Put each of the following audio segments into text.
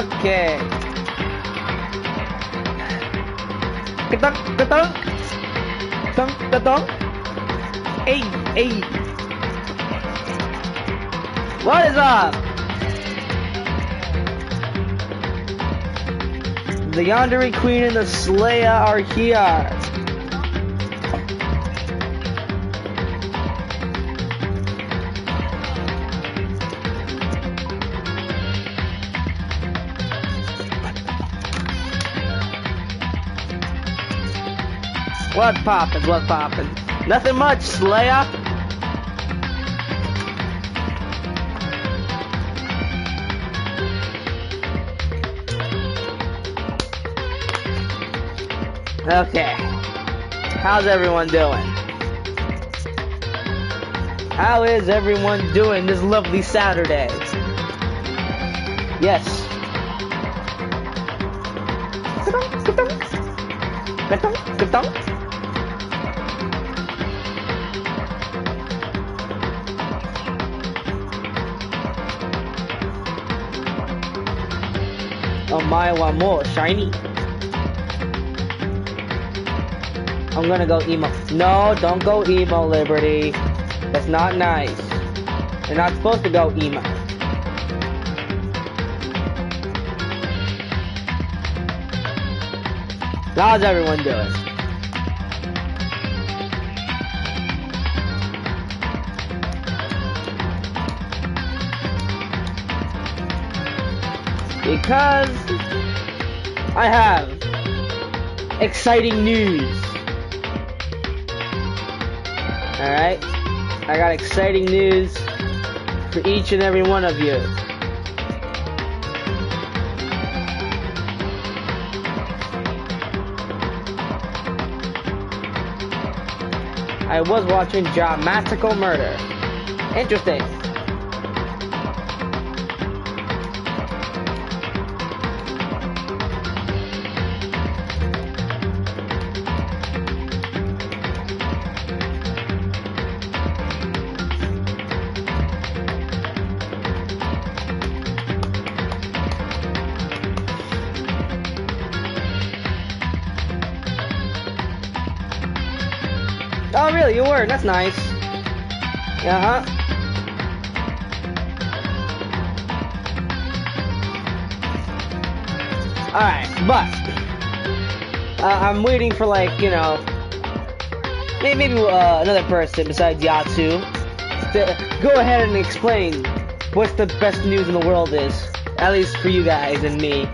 Okay. Katunk, katunk. Katunk, katunk. Hey, hey. What is up? The Yandere Queen and the Slayer are here. What poppin', what poppin'? Nothing much, Slayer. Okay. How's everyone doing? How is everyone doing this lovely Saturday? Yes. Oh my, one more shiny. I'm gonna go emo. No, don't go emo, Liberty. That's not nice. You're not supposed to go emo. How's everyone doing? Because I have exciting news. Alright? I got exciting news for each and every one of you. I was watching Dramatical Murder. Interesting. Oh, really? You were? That's nice. Uh-huh. Alright, but I'm waiting for, like, you know, maybe another person besides Yatsu to go ahead and explain what's the best news in the world is. At least for you guys and me.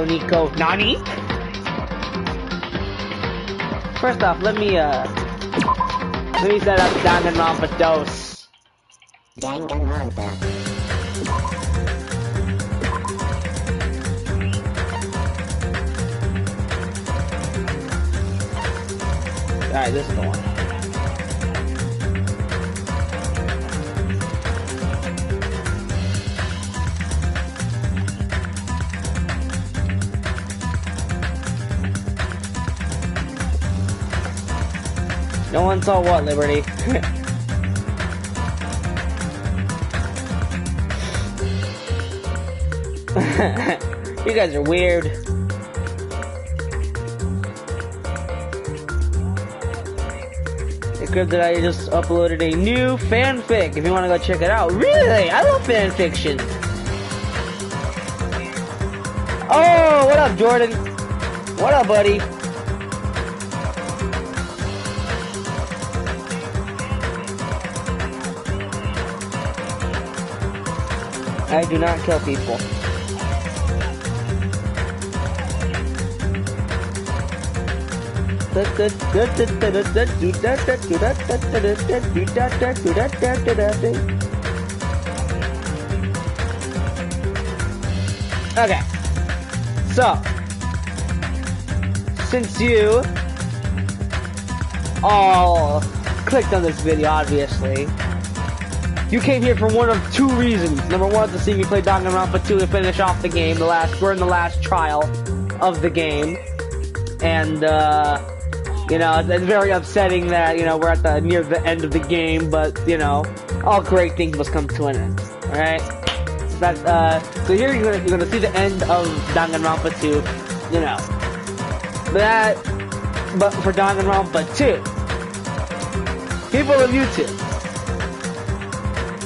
Nico, Nani? First off, let me set up Danganronpa dose. Danganronpa. Alright, this is the one. No one saw what, Liberty? You guys are weird. It's good that I just uploaded a new fanfic. If you want to go check it out. Really? I love fanfiction. Oh, what up, Jordan? What up, buddy? I do not kill people. Okay. So, since you all clicked on this video, obviously, you came here for one of two reasons. Number one, to see me play Danganronpa 2 and finish off the game. We're in the last trial of the game. And, You know, it's very upsetting that, you know, we're at near the end of the game, but, you know, all great things must come to an end. Alright? So here you're gonna see the end of Danganronpa 2, you know. But for Danganronpa 2, people of YouTube,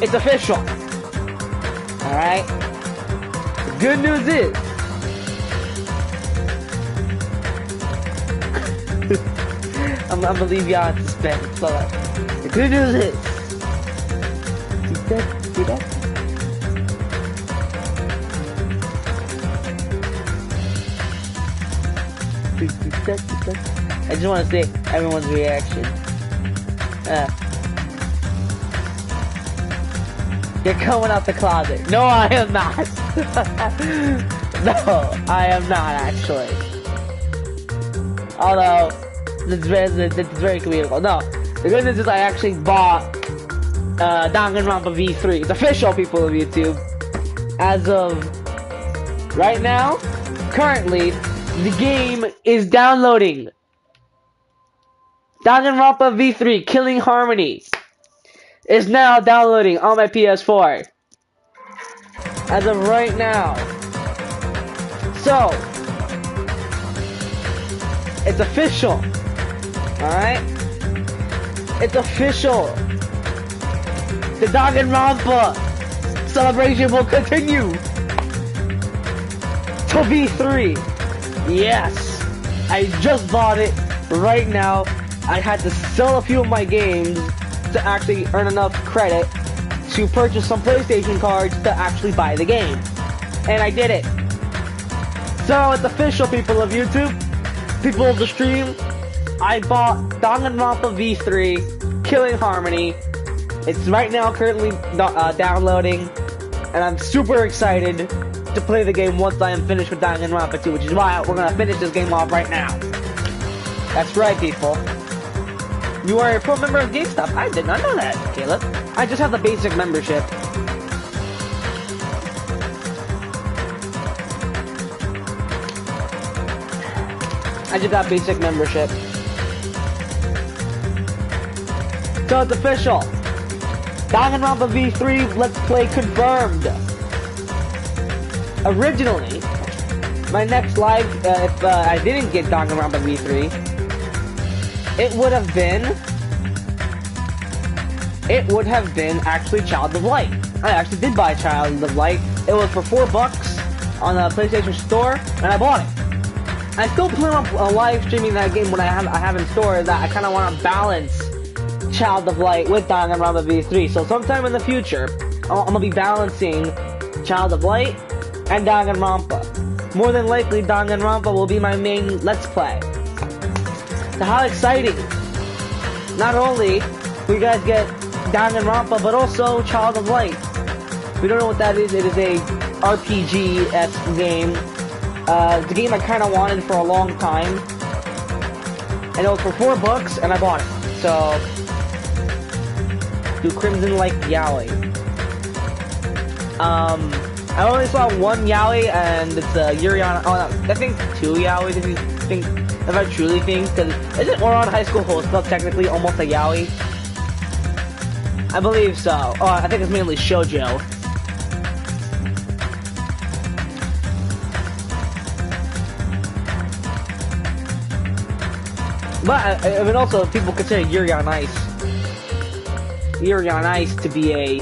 it's official. Alright? The good news is, I'm gonna leave y'all in suspense. But the good news is, see that? I just want to see everyone's reaction. You're coming out the closet. No, I am not. No, I am not actually. Although, it's very comedical. No, the good news is I actually bought Danganronpa V3. It's official, people of YouTube. As of right now, currently, the game is downloading. Danganronpa V3 Killing Harmony is now downloading on my PS4. As of right now. So, it's official. Alright? It's official. The Danganronpa celebration will continue to V3. Yes, I just bought it right now. I had to sell a few of my games to actually earn enough credit to purchase some PlayStation cards to actually buy the game. And I did it. So it's official, people of YouTube, people of the stream. I bought Danganronpa V3 Killing Harmony. It's right now currently downloading, and I'm super excited to play the game once I am finished with Danganronpa 2, which is why we're gonna finish this game off right now. That's right, people. You are a pro member of GameStop. I did not know that, Caleb. I just have the basic membership. I just got basic membership. So it's official. Danganronpa V3 Let's Play confirmed. Originally, my next live, if I didn't get Danganronpa V3, it would have been actually Child of Light. I actually did buy Child of Light. It was for $4 on the PlayStation Store, and I bought it. I still plan on live streaming that game when I have in store. That I kind of want to balance Child of Light with Danganronpa V3. So sometime in the future, I'm gonna be balancing Child of Light and Danganronpa. More than likely, Danganronpa will be my main Let's Play. So how exciting! Not only will you guys get Danganronpa, but also Child of Light. If you don't know what that is, it is a RPG-esque game. It's a game I kind of wanted for a long time. And it was for $4, and I bought it. So, do Crimson like yaoi? I only saw one yaoi, and it's Yuri on. Oh, no, I think 2 yaois. If I truly think, because isn't Ouran High School Host Club technically almost a yaoi? I believe so. Oh, I think it's mainly shoujo. But I mean, also people consider Yuri on Ice to be a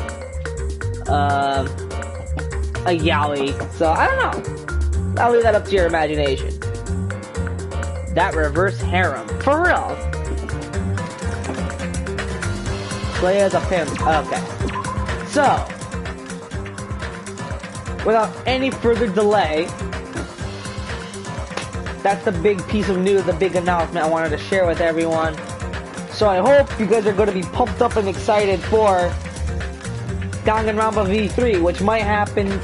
yaoi. So I don't know. I'll leave that up to your imagination. That reverse harem, for real. Play as a pimp. Okay. So, without any further delay, that's the big piece of news, the big announcement I wanted to share with everyone. So I hope you guys are going to be pumped up and excited for Danganronpa V3, which might happen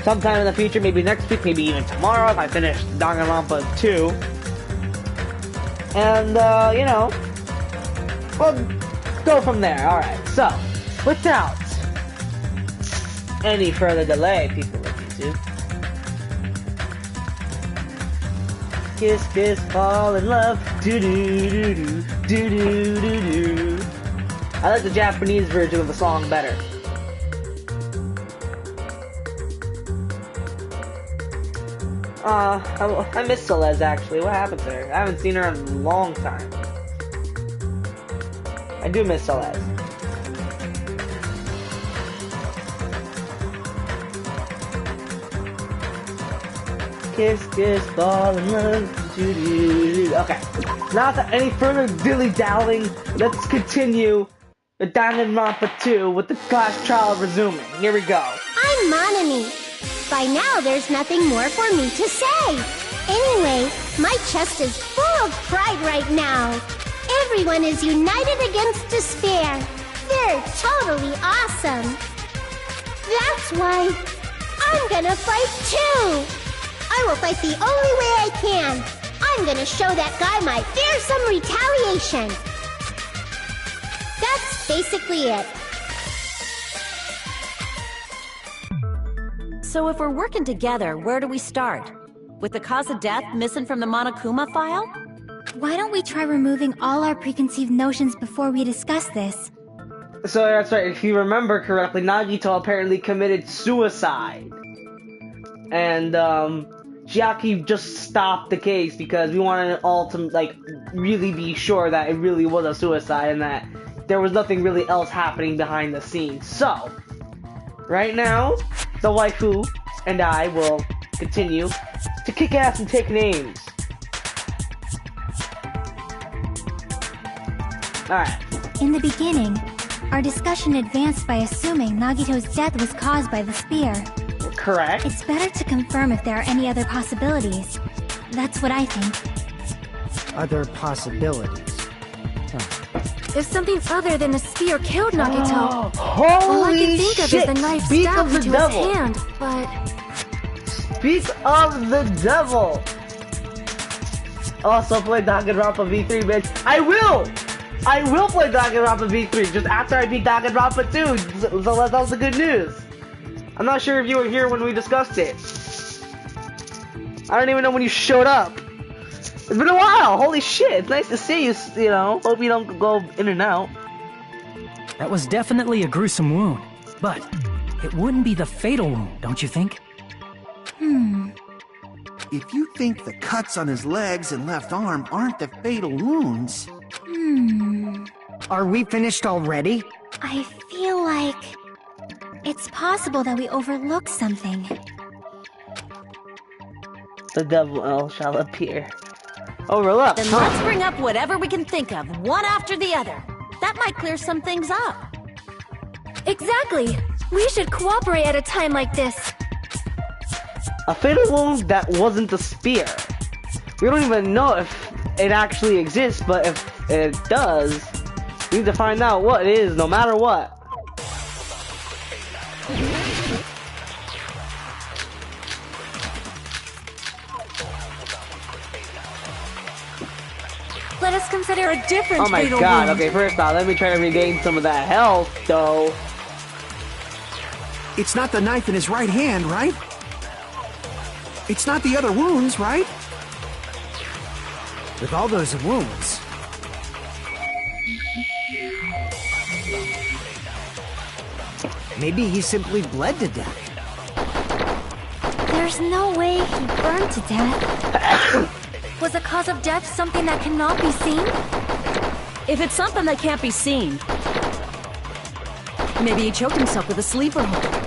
sometime in the future, maybe next week, maybe even tomorrow if I finish Danganronpa 2. And, you know, we'll go from there. Alright, so, without any further delay, people of YouTube, Kiss, kiss, fall in love. Do do do do do do do do. I like the Japanese version of the song better. I miss Celeste actually. What happened to her? I haven't seen her in a long time. I do miss Celeste. Kiss, kiss, fall in love. Okay. Now without any further dilly-dallying, let's continue the Danganronpa 2 with the class trial resuming. Here we go. I'm Monami. By now, there's nothing more for me to say. Anyway, my chest is full of pride right now. Everyone is united against despair. They're totally awesome. That's why I'm gonna fight too. I will fight the only way I can. I'm gonna show that guy my fearsome retaliation. That's basically it. So if we're working together, where do we start? With the cause of death missing from the Monokuma file? Why don't we try removing all our preconceived notions before we discuss this? So that's right, if you remember correctly, Nagito apparently committed suicide. And, Chiaki just stopped the case because we wanted it all to, like, really be sure that it really was a suicide and that there was nothing really else happening behind the scenes. So, right now, the waifu and I will continue to kick ass and take names. Alright. In the beginning, our discussion advanced by assuming Nagito's death was caused by the spear. Correct. It's better to confirm if there are any other possibilities. That's what I think. Other possibilities. If something other than a spear killed Nagito, Holy all I can think of shit! is the knife Speak stabbed of the into devil. his hand, but... Speak of the devil! Also play Danganronpa V3, bitch. I will! I will play Danganronpa V3 just after I beat Danganronpa 2. So that was the good news. I'm not sure if you were here when we discussed it. I don't even know when you showed up. It's been a while. Holy shit. It's nice to see you, you know. Hope you don't go in and out. That was definitely a gruesome wound, but it wouldn't be the fatal wound, don't you think? If you think the cuts on his legs and left arm aren't the fatal wounds... Are we finished already? I feel like... it's possible that we overlooked something. The devil shall appear. Overlook. Then let's bring up whatever we can think of, one after the other. That might clear some things up. Exactly! We should cooperate at a time like this. A fatal wound that wasn't the spear. We don't even know if it actually exists, but if it does, we need to find out what it is, no matter what. Let us consider a different Oh my fatal god, wound. okay, first off, let me try to regain some of that health, though. It's not the knife in his right hand, right? It's not the other wounds, right? With all those wounds... maybe he simply bled to death. There's no way he burned to death. Was the cause of death something that cannot be seen? If it's something that can't be seen, maybe he choked himself with a sleeper hold.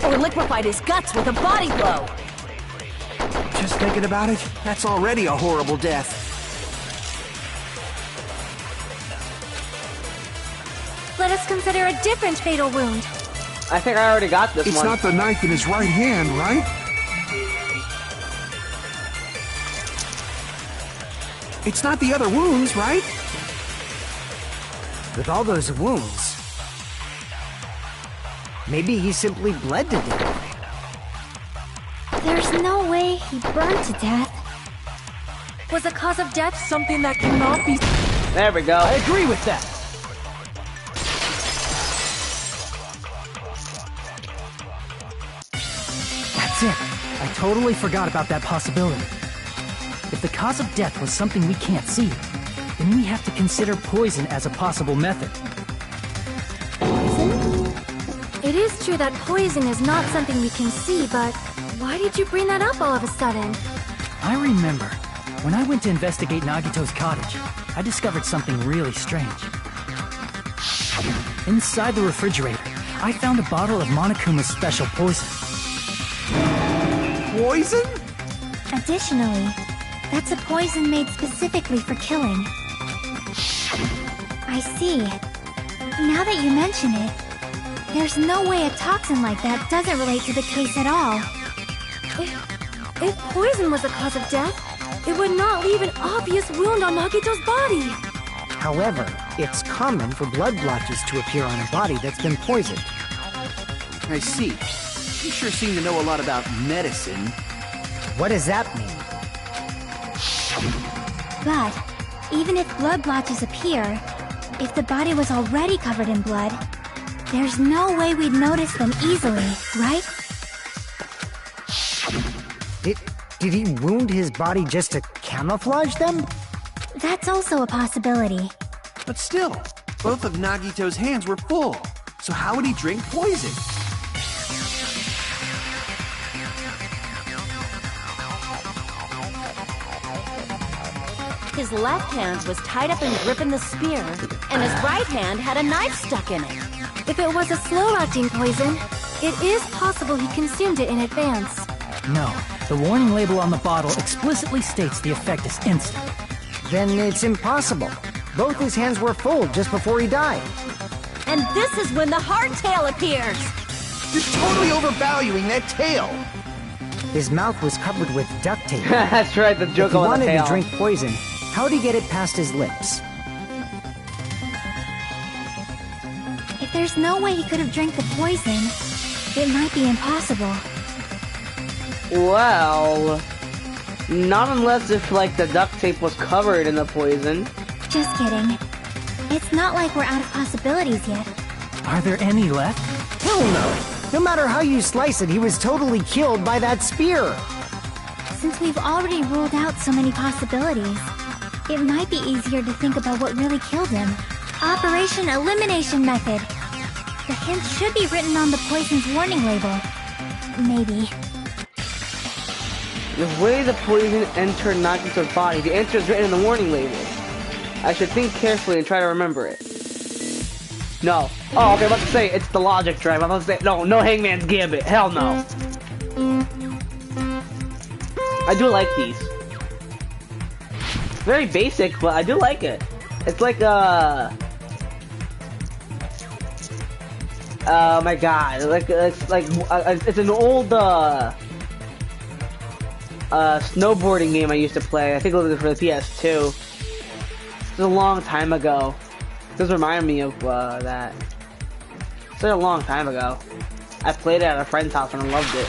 Or liquefied his guts with a body blow. Just thinking about it, that's already a horrible death. Let us consider a different fatal wound. I think I already got this It's one. not the knife in his right hand, right? It's not the other wounds, right? With all those wounds... maybe he simply bled to death. There's no way he burned to death. Was the cause of death something that cannot be... There we go. I agree with that. That's it. I totally forgot about that possibility. if the cause of death was something we can't see, then we have to consider poison as a possible method. Poison? It is true that poison is not something we can see, but why did you bring that up all of a sudden? I remember, when I went to investigate Nagito's cottage, I discovered something really strange. Inside the refrigerator, I found a bottle of Monokuma's special poison. Poison? Additionally, that's a poison made specifically for killing. I see. Now that you mention it, there's no way a toxin like that doesn't relate to the case at all. If poison was the cause of death, it would not leave an obvious wound on Nagito's body. However, it's common for blood blotches to appear on a body that's been poisoned. I see. You sure seem to know a lot about medicine. What does that mean? But, even if blood blotches appear, if the body was already covered in blood, there's no way we'd notice them easily, right? Did he wound his body just to camouflage them? That's also a possibility. But still, both of Nagito's hands were full. So how would he drink poison? His left hand was tied up and gripping the spear, and his right hand had a knife stuck in it. If it was a slow-acting poison, it is possible he consumed it in advance. No, the warning label on the bottle explicitly states the effect is instant. Then it's impossible. Both his hands were full just before he died. And this is when the hardtail appears! You're totally overvaluing that tail. His mouth was covered with duct tape. That's right, the joke If he on the wanted tail. to drink poison, how'd he get it past his lips? If there's no way he could have drank the poison, it might be impossible. Well, not unless if, like, the duct tape was covered in the poison. Just kidding. It's not like we're out of possibilities yet. Are there any left? Hell no! No matter how you slice it, he was totally killed by that spear! Since we've already ruled out so many possibilities, it might be easier to think about what really killed him. Operation Elimination Method. The hints should be written on the poison's warning label. Maybe. The way the poison entered Nagito's body, the answer is written in the warning label. I should think carefully and try to remember it. No. Oh, okay, I was about to say, it's the logic drive. I was about to say, no Hangman's Gambit. Hell no. I do like these. Very basic, but I do like it. It's like, oh my god. It's an old, snowboarding game I used to play. I think it was for the PS2. It was a long time ago. This reminds me of that. It's a long time ago. I played it at a friend's house and I loved it.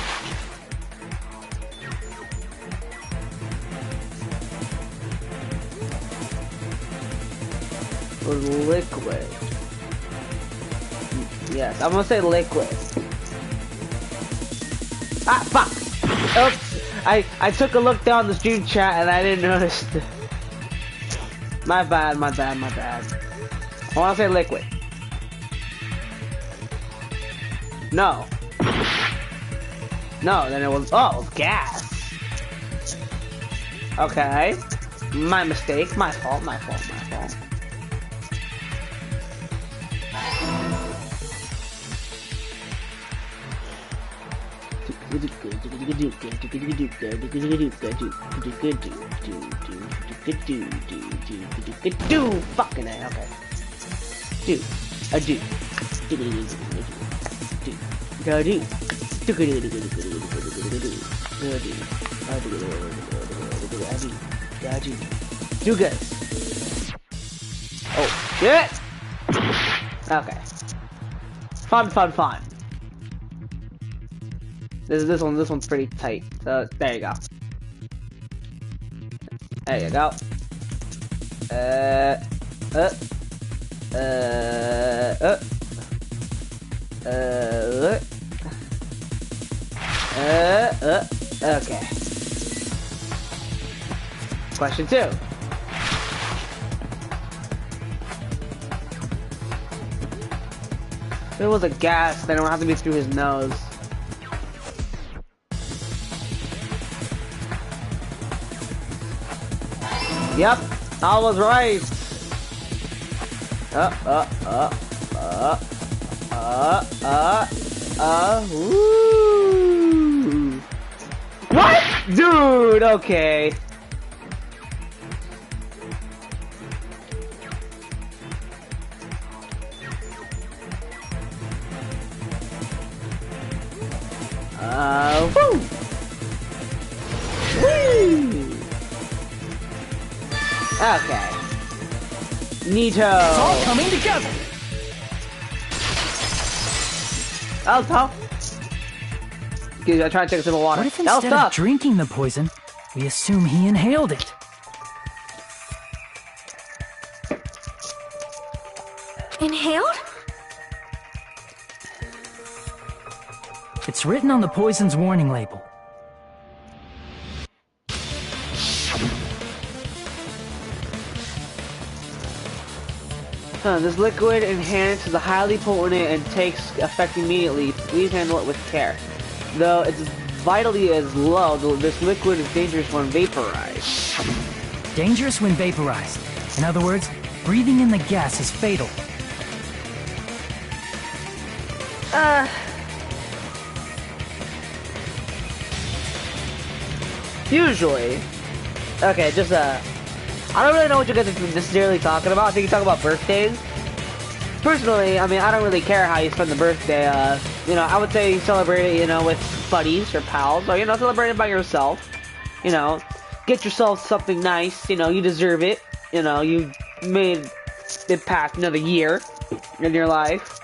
It was liquid. Yes, I'm gonna say liquid. Ah, fuck! Oops! I took a look down the stream chat and I didn't notice. My bad. I wanna say liquid. No, then it was, oh, gas. Okay. My mistake, my fault. Fucking A, okay. Do good. Oh, shit! Okay. Fun. This one's pretty tight. So there you go. There you go. Okay. Question 2. If it was a gas, then it would have to be through his nose. Yep, I was right. Woo. What? Dude, okay. Woo. Whee. Okay. Neato. It's all coming together. That was tough. Excuse me, I try to take a sip of water. What if That was instead of tough. drinking the poison, we assume he inhaled it? Inhaled? It's written on the poison's warning label. This liquid enhances the highly potent and takes effect immediately. Please handle it with care. Though its vitality is low, this liquid is dangerous when vaporized. Dangerous when vaporized. In other words, breathing in the gas is fatal. Usually. Okay, just I don't really know what you guys are necessarily talking about. I think you talk about birthdays. Personally, I mean, I don't really care how you spend the birthday. You know, I would say you celebrate it, you know, with buddies or pals, or, you know, celebrate it by yourself. You know, get yourself something nice. You know, you deserve it. You know, you made it past another year in your life.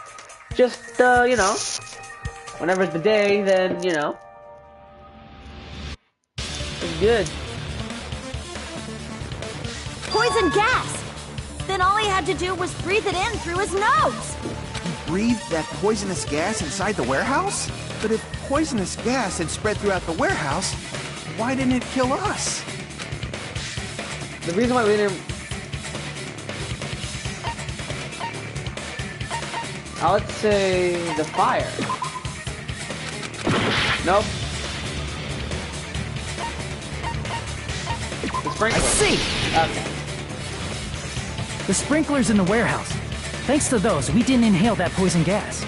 Just, you know, whenever it's the day, then, you know, it's good. Poison gas! Then all he had to do was breathe it in through his nose! Breathed that poisonous gas inside the warehouse? But if poisonous gas had spread throughout the warehouse, why didn't it kill us? The reason why we didn't... I would say the fire. Nope. The I sprinkler. see! Okay. The sprinklers in the warehouse. Thanks to those, we didn't inhale that poison gas.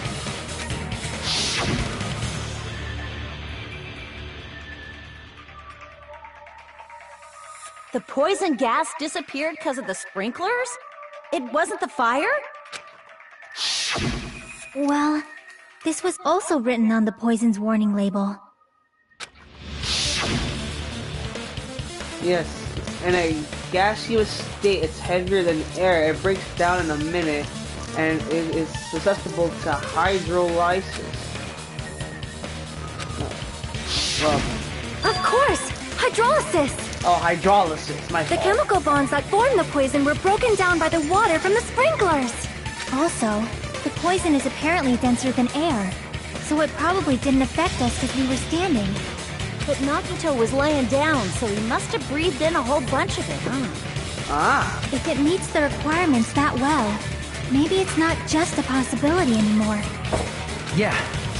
The poison gas disappeared because of the sprinklers? It wasn't the fire? Well, this was also written on the poison's warning label. Yes. In a gaseous state, it's heavier than air. It breaks down in a minute, and it is susceptible to hydrolysis. Well, Of course! Hydrolysis! oh, hydrolysis. My The fault. chemical bonds that formed the poison were broken down by the water from the sprinklers! Also, the poison is apparently denser than air, so it probably didn't affect us because we were standing. But Nagito was laying down, so he must have breathed in a whole bunch of it, huh? Ah. If it meets the requirements that well, maybe it's not just a possibility anymore. Yeah,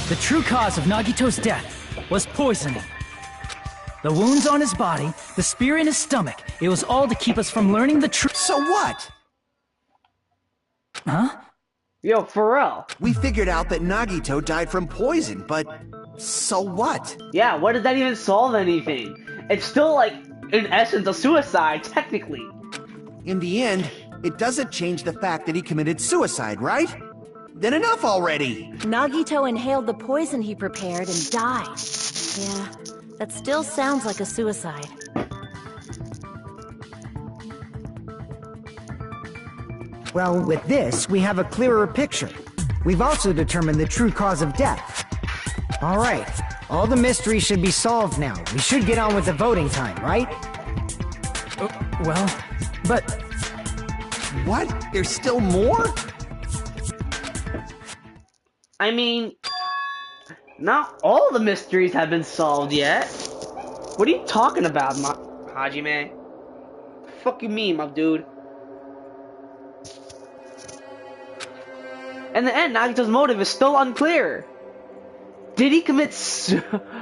the true cause of Nagito's death was poisoning. The wounds on his body, the spear in his stomach, it was all to keep us from learning the truth. So what? Huh? Yo, Pharrell. We figured out that Nagito died from poison, but so what? Yeah, what does that even solve anything? It's still, like, in essence, a suicide, technically. In the end, it doesn't change the fact that he committed suicide, right? Then enough already! Nagito inhaled the poison he prepared and died. Yeah, that still sounds like a suicide. Well, with this, we have a clearer picture. We've also determined the true cause of death. All right, all the mysteries should be solved now. We should get on with the voting time, right? Well, but What? There's still more? I mean, not all the mysteries have been solved yet. What are you talking about, Hajime? fucking meme, my dude. In the end, Nagito's motive is still unclear. Did he commit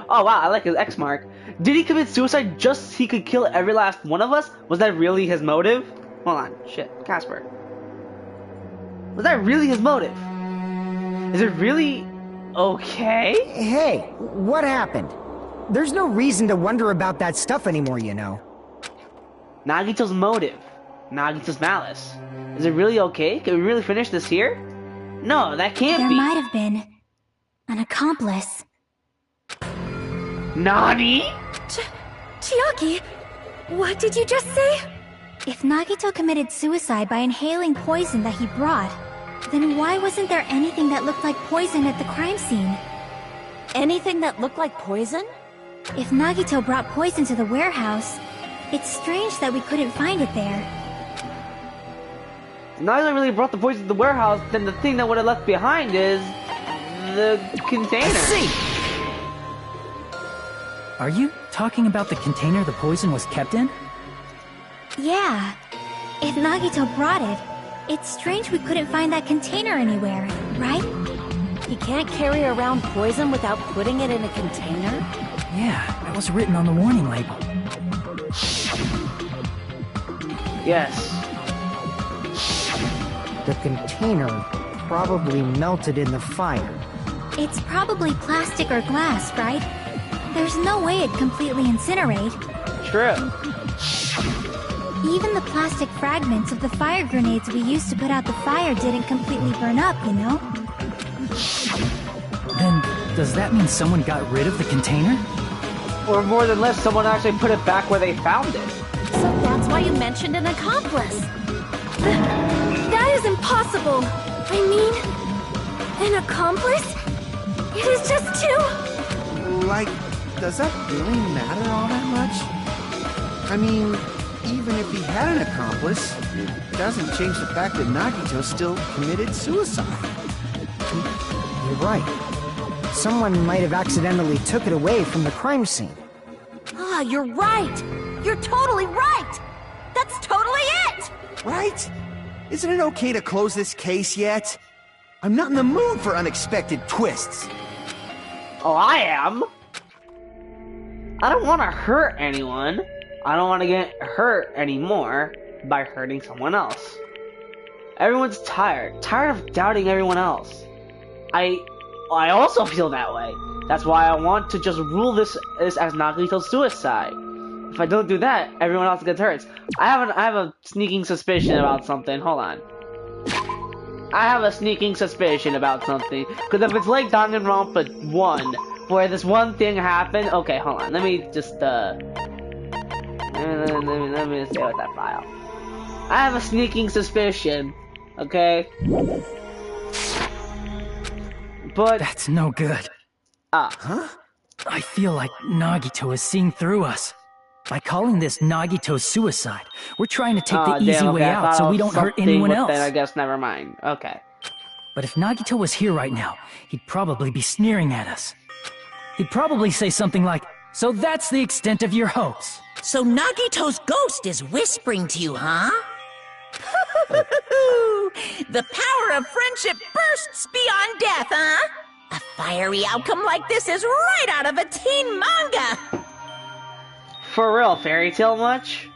oh wow, I like his X mark. Did he commit suicide just so he could kill every last one of us? Was that really his motive? Hold on, shit, Casper. Was that really his motive? Is it really okay? Hey, what happened? There's no reason to wonder about that stuff anymore, you know. Nagito's motive. Nagito's malice. Is it really okay? Can we really finish this here? No, that can't be. There might have been an accomplice. Nani? Chiaki, what did you just say? If Nagito committed suicide by inhaling poison that he brought, then why wasn't there anything that looked like poison at the crime scene? Anything that looked like poison? If Nagito brought poison to the warehouse, it's strange that we couldn't find it there. If Nagito really brought the poison to the warehouse, then the thing that would have left behind is the container. See! Are you talking about the container the poison was kept in? Yeah. If Nagito brought it, it's strange we couldn't find that container anywhere, right? He can't carry around poison without putting it in a container? Yeah, that was written on the warning label. Yes. The container probably melted in the fire. It's probably plastic or glass, right? There's no way it'd completely incinerate. True. Even the plastic fragments of the fire grenades we used to put out the fire didn't completely burn up, you know? Then, does that mean someone got rid of the container? Or more than less, someone actually put it back where they found it. So that's why you mentioned an accomplice. That is impossible. I mean, an accomplice? It is just two. Like, does that really matter all that much? I mean, even if he had an accomplice, it doesn't change the fact that Nagito still committed suicide. You're right. Someone might have accidentally took it away from the crime scene. Ah, you're right. You're totally right. That's totally it. Right? Isn't it okay to close this case yet? I'm not in the mood for unexpected twists. Oh, I am. I don't want to hurt anyone. I don't want to get hurt anymore by hurting someone else. Everyone's tired of doubting everyone else. I also feel that way. That's why I want to just rule this as Nagito's suicide. If I don't do that, everyone else gets hurt. I have a sneaking suspicion about something. Hold on. I have a sneaking suspicion about something. Because if it's like Danganronpa 1, where this one thing happened... Okay, hold on. Let me just, let me stay with that file. I have a sneaking suspicion. Okay? But... That's no good. Huh? I feel like Nagito is seeing through us. By calling this Nagito's suicide, we're trying to take the easy way out so we don't hurt anyone else. Then I guess never mind. Okay. But if Nagito was here right now, he'd probably be sneering at us. He'd probably say something like, "So that's the extent of your hopes." So Nagito's ghost is whispering to you, huh? The power of friendship bursts beyond death, huh? A fiery outcome like this is right out of a teen manga! For real, fairy tale much?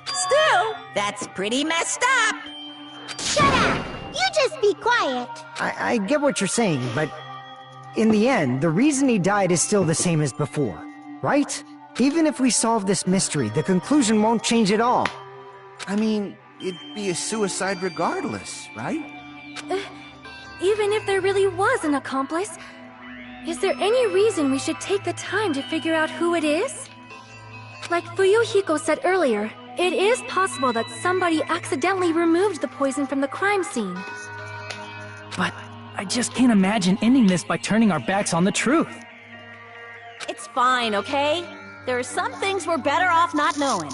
Still, that's pretty messed up! Shut up! You just be quiet. I get what you're saying, but in the end, the reason he died is still the same as before, right? Even if we solve this mystery, the conclusion won't change at all. I mean, it'd be a suicide regardless, right? Even if there really was an accomplice, is there any reason we should take the time to figure out who it is? Like Fuyuhiko said earlier, it is possible that somebody accidentally removed the poison from the crime scene. But I just can't imagine ending this by turning our backs on the truth. It's fine, okay? There are some things we're better off not knowing.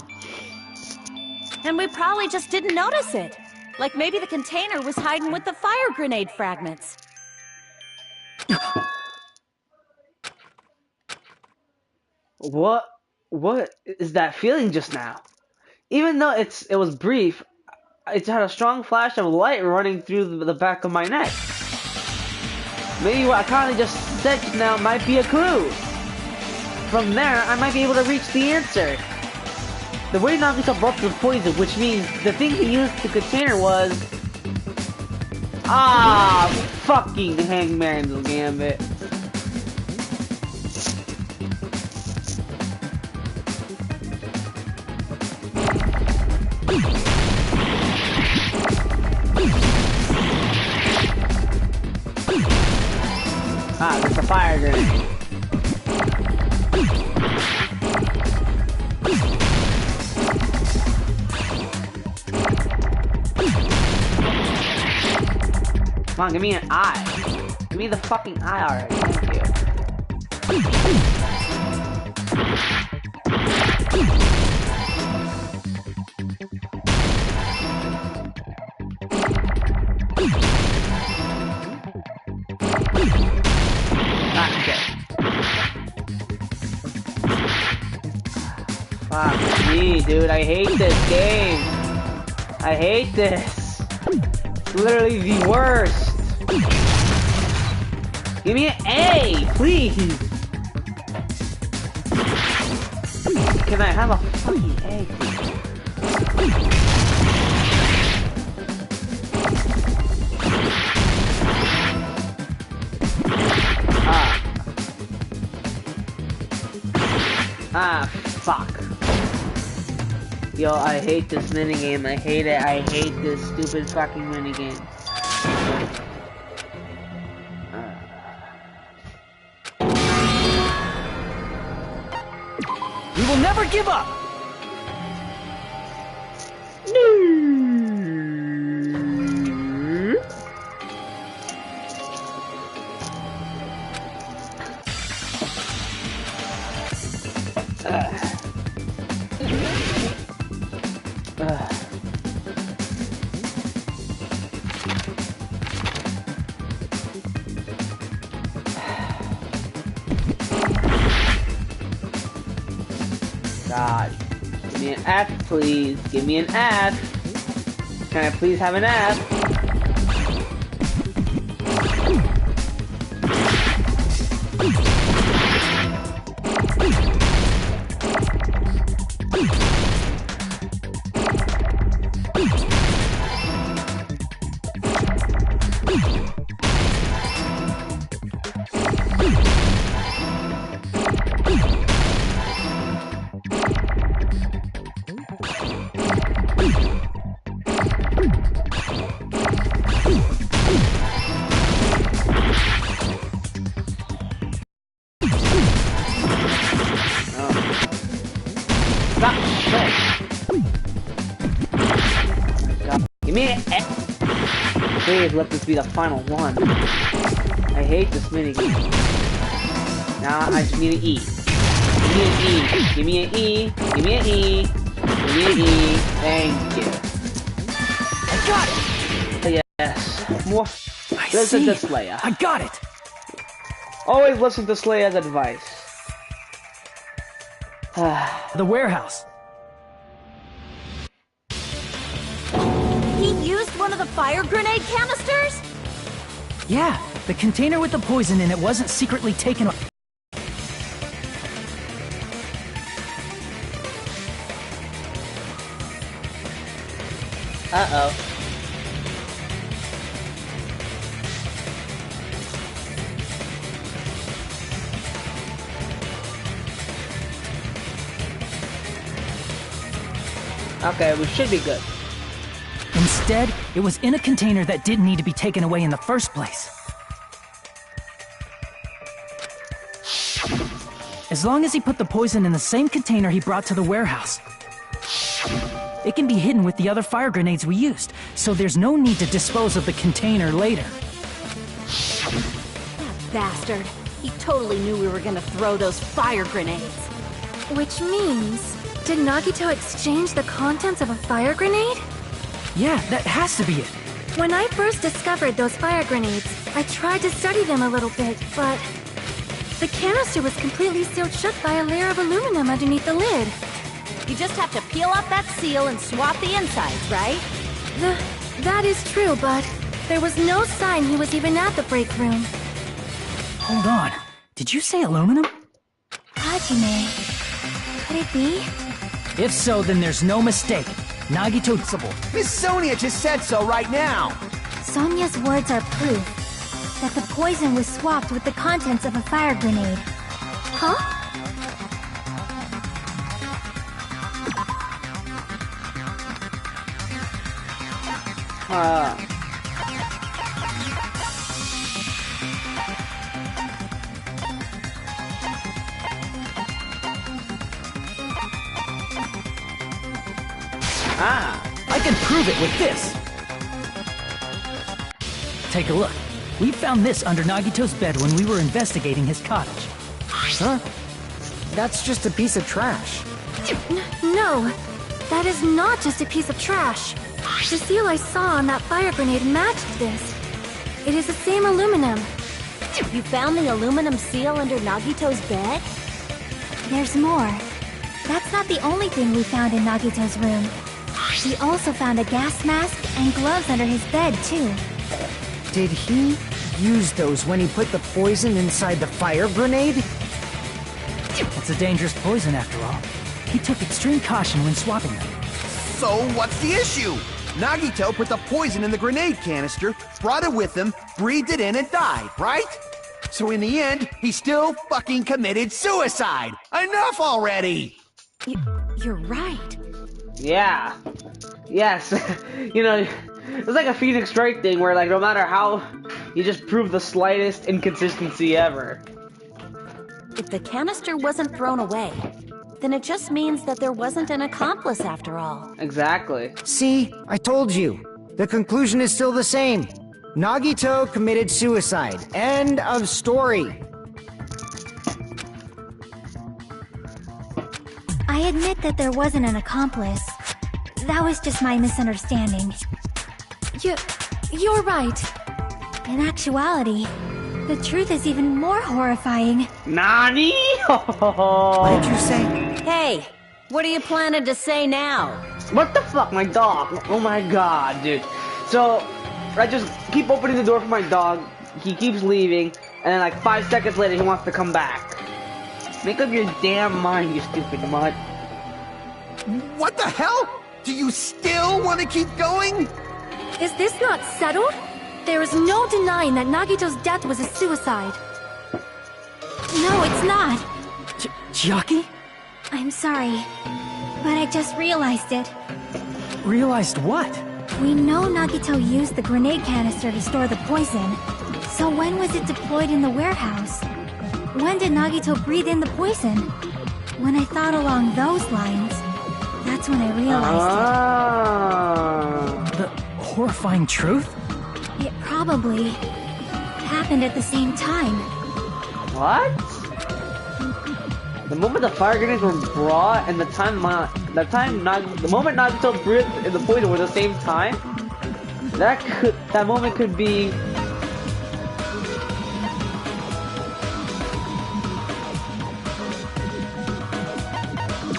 And we probably just didn't notice it. Like maybe the container was hiding with the fire grenade fragments. What is that feeling just now? Even though it was brief, it had a strong flash of light running through the back of my neck. Maybe what I kinda just said now might be a clue. From there, I might be able to reach the answer. The way Nagito brought the poison, which means the thing he used the container was... fucking Hangman's Gambit. There's a fire grenade. Come on, give me an eye. Give me the fucking eye already. Thank you. Fuck me, dude. I hate this game. I hate this. It's literally the worst. Give me an A, please. Can I have a fucking A, please? Fuck. Yo, I hate this minigame. I hate it. I hate this stupid fucking minigame. We will never give up! God. Give me an F, please. Give me an F. Can I please have an F? Give me an F. Please let this be the final one. I hate this minigame. Now I just need an E. Give me an E. Give me an E. Give me an E. Give me an E. Thank you. I got it! Yes. More. Listen to Slayer. I got it! Always listen to Slayer's advice. The warehouse. He used one of the fire grenade canisters? Yeah, the container with the poison in it wasn't secretly taken. Uh-oh. Okay, we should be good. Instead, it was in a container that didn't need to be taken away in the first place. As long as he put the poison in the same container he brought to the warehouse. It can be hidden with the other fire grenades we used, so there's no need to dispose of the container later. That bastard. He totally knew we were gonna throw those fire grenades. Which means, did Nagito exchange the contents of a fire grenade? Yeah, that has to be it. When I first discovered those fire grenades, I tried to study them a little bit, but the canister was completely sealed shut by a layer of aluminum underneath the lid. You just have to peel off that seal and swap the insides, right? That is true, but there was no sign he was even at the break room. Hold on. Did you say aluminum? Hajime. Could it be? If so, then there's no mistake. Nagito Tsubble. Miss Sonia just said so right now. Sonia's words are proof that the poison was swapped with the contents of a fire grenade. Huh? I can prove it with this. Take a look. We found this under Nagito's bed when we were investigating his cottage. Huh? That's just a piece of trash. No, that is not just a piece of trash. The seal I saw on that fire grenade matched this. It is the same aluminum. You found the aluminum seal under Nagito's bed? There's more. That's not the only thing we found in Nagito's room. We also found a gas mask and gloves under his bed, too. Did he use those when he put the poison inside the fire grenade? It's a dangerous poison after all. He took extreme caution when swapping them. So what's the issue? Nagito put the poison in the grenade canister, brought it with him, breathed it in, and died, right? So in the end, he still fucking committed suicide! Enough already! You're right. Yeah. Yes. You know, it's like a Phoenix Wright thing where, like, no matter how, you just prove the slightest inconsistency ever. If the canister wasn't thrown away, then it just means that there wasn't an accomplice after all. Exactly. See, I told you. The conclusion is still the same. Nagito committed suicide. End of story. I admit that there wasn't an accomplice. That was just my misunderstanding. You're right. In actuality, the truth is even more horrifying. Nani? What did you say? Hey, what are you planning to say now? What the fuck, my dog? Oh my god, dude. So, I just keep opening the door for my dog. He keeps leaving, and then like 5 seconds later, he wants to come back. Make up your damn mind, you stupid mutt. What the hell? Do you still want to keep going? Is this not settled? There is no denying that Nagito's death was a suicide. No, it's not. Chiaki? I'm sorry, but I just realized it. Realized what? We know Nagito used the grenade canister to store the poison. So when was it deployed in the warehouse? When did Nagito breathe in the poison? When I thought along those lines, that's when I realized The horrifying truth? it. It probably happened at the same time. What? The moment the fire grenades were brought and the moment Nagito breathed in the poison were the same time? That moment could be...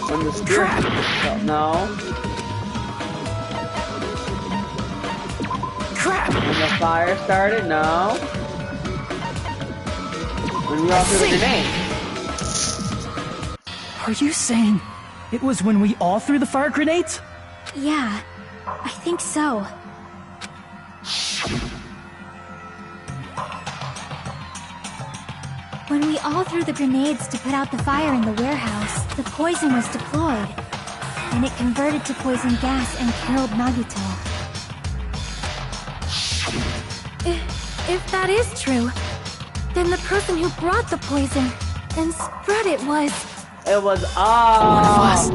When the spirit... No. Crap! When the fire started? No. When we all threw the grenade? Are you saying it was when we all threw the fire grenades? Yeah, I think so. When we all threw the grenades to put out the fire in the warehouse, the poison was deployed, and it converted to poison gas and killed Nagito. If that is true, then the person who brought the poison and spread it was... It was One of us.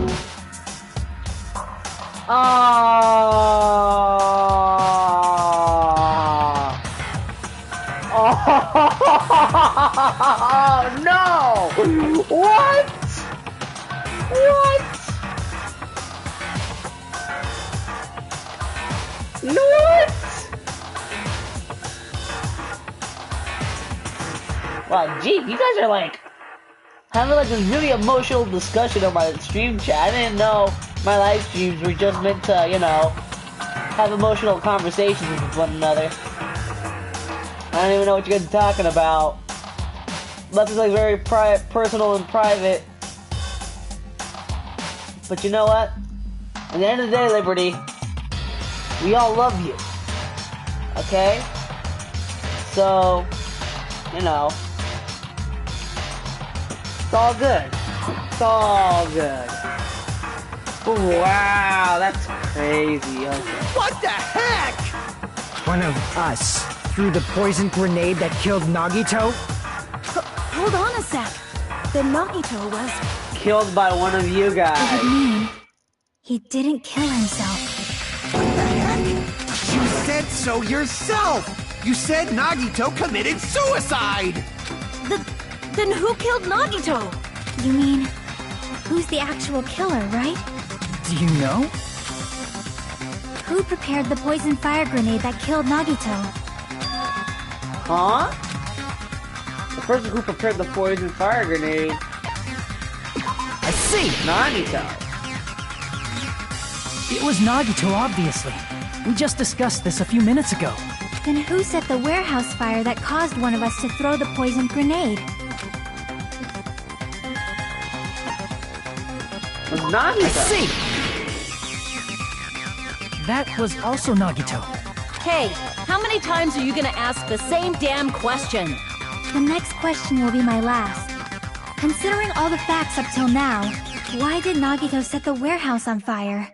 Oh no! What? What? What? Wow, gee, you guys are like having like this really emotional discussion on my stream chat. I didn't know my live streams were just meant to, you know, have emotional conversations with one another. I don't even know what you guys are talking about. Unless it's like very personal and private. But you know what? At the end of the day, Liberty, we all love you. Okay? So, you know, it's all good. It's all good. Wow, that's crazy. Okay. What the heck? One of us threw the poison grenade that killed Nagito? Hold on a sec. The Nagito was... Killed by one of you Does it guys. mean he didn't kill himself? What the heck? You said so yourself! You said Nagito committed suicide! Then who killed Nagito? You mean, who's the actual killer, right? Do you know? Who prepared the poison fire grenade that killed Nagito? Huh? The person who prepared the poison fire grenade. I see! Nagito. It was Nagito, obviously. We just discussed this a few minutes ago. Then who set the warehouse fire that caused one of us to throw the poison grenade? It was Nagito. I see! That was also Nagito. Hey, how many times are you gonna ask the same damn question? The next question will be my last. Considering all the facts up till now, why did Nagito set the warehouse on fire?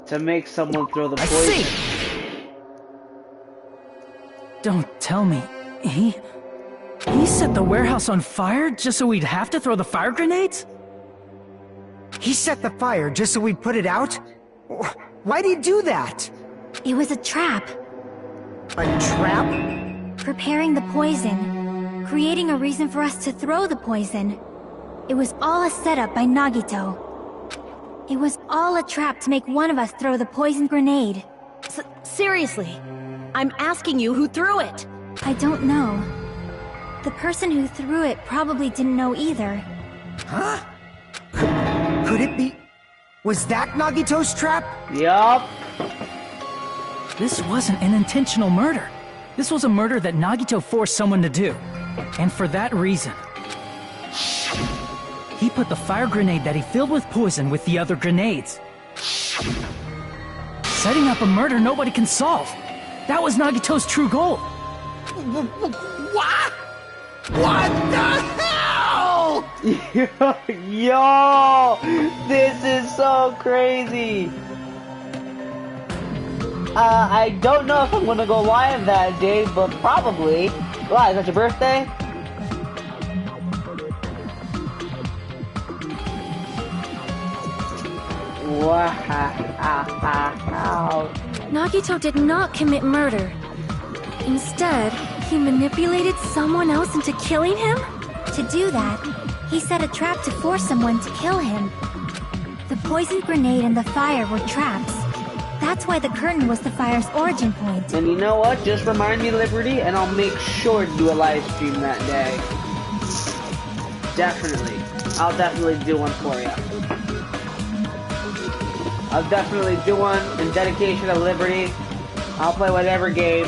To make someone throw the I poison. see! Don't tell me. He set the warehouse on fire just so we'd have to throw the fire grenades? He set the fire just so we'd put it out? Why'd he do that? It was a trap. A trap? Preparing the poison. Creating a reason for us to throw the poison. It was all a setup by Nagito. It was all a trap to make one of us throw the poison grenade. Seriously, I'm asking you who threw it. I don't know. The person who threw it probably didn't know either. Huh? Could it be... Was that Nagito's trap? Yup. This wasn't an intentional murder. This was a murder that Nagito forced someone to do. And for that reason, he put the fire grenade that he filled with poison with the other grenades. Setting up a murder nobody can solve. That was Nagito's true goal. What? What the hell? Yo! This is so crazy! I don't know if I'm gonna go live that day, but probably. Why, is that your birthday? Wow. Nagito did not commit murder. Instead, he manipulated someone else into killing him? To do that, he set a trap to force someone to kill him. The poison grenade and the fire were traps. That's why the curtain was the fire's origin point. And you know what? Just remind me, Liberty, and I'll make sure to do a live stream that day. Definitely. I'll definitely do one for you. I'll definitely do one in dedication of Liberty. I'll play whatever game.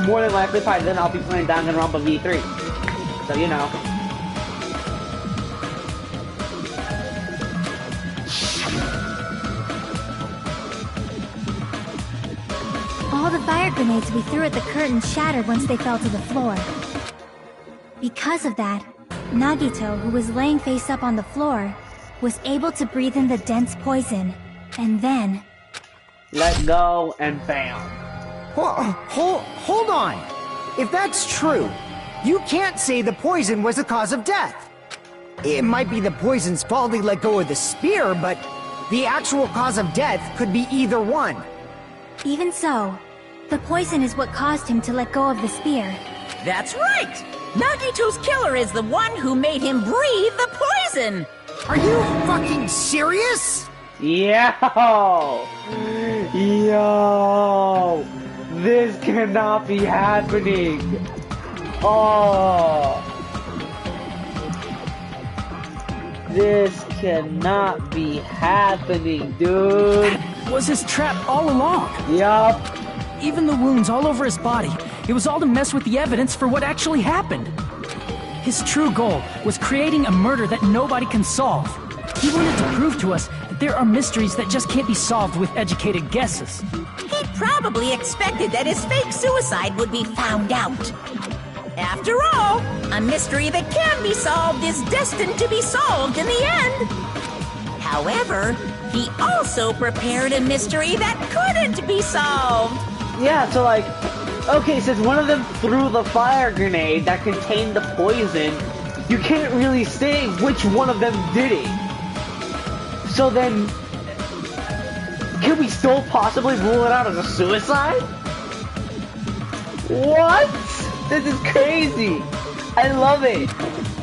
More than likely, probably then I'll be playing Danganronpa V3. So, you know. All the fire grenades we threw at the curtain shattered once they fell to the floor. Because of that, Nagito, who was laying face up on the floor, was able to breathe in the dense poison, and then... Let go and bam. Hold on! If that's true, you can't say the poison was the cause of death. It might be the poison's fault he let go of the spear, but the actual cause of death could be either one. Even so, the poison is what caused him to let go of the spear. That's right! Nagito's killer is the one who made him breathe the poison! Are you fucking serious? Yo! Yo! This cannot be happening. Oh. This cannot be happening, dude. That was his trap all along. Yup. Even the wounds all over his body, it was all to mess with the evidence for what actually happened. His true goal was creating a murder that nobody can solve. He wanted to prove to us that there are mysteries that just can't be solved with educated guesses. He probably expected that his fake suicide would be found out. After all, a mystery that can be solved is destined to be solved in the end. However, he also prepared a mystery that couldn't be solved. Yeah, so like, okay, since one of them threw the fire grenade that contained the poison, you can't really say which one of them did it. So then, can we still possibly rule it out as a suicide? What? This is crazy. I love it.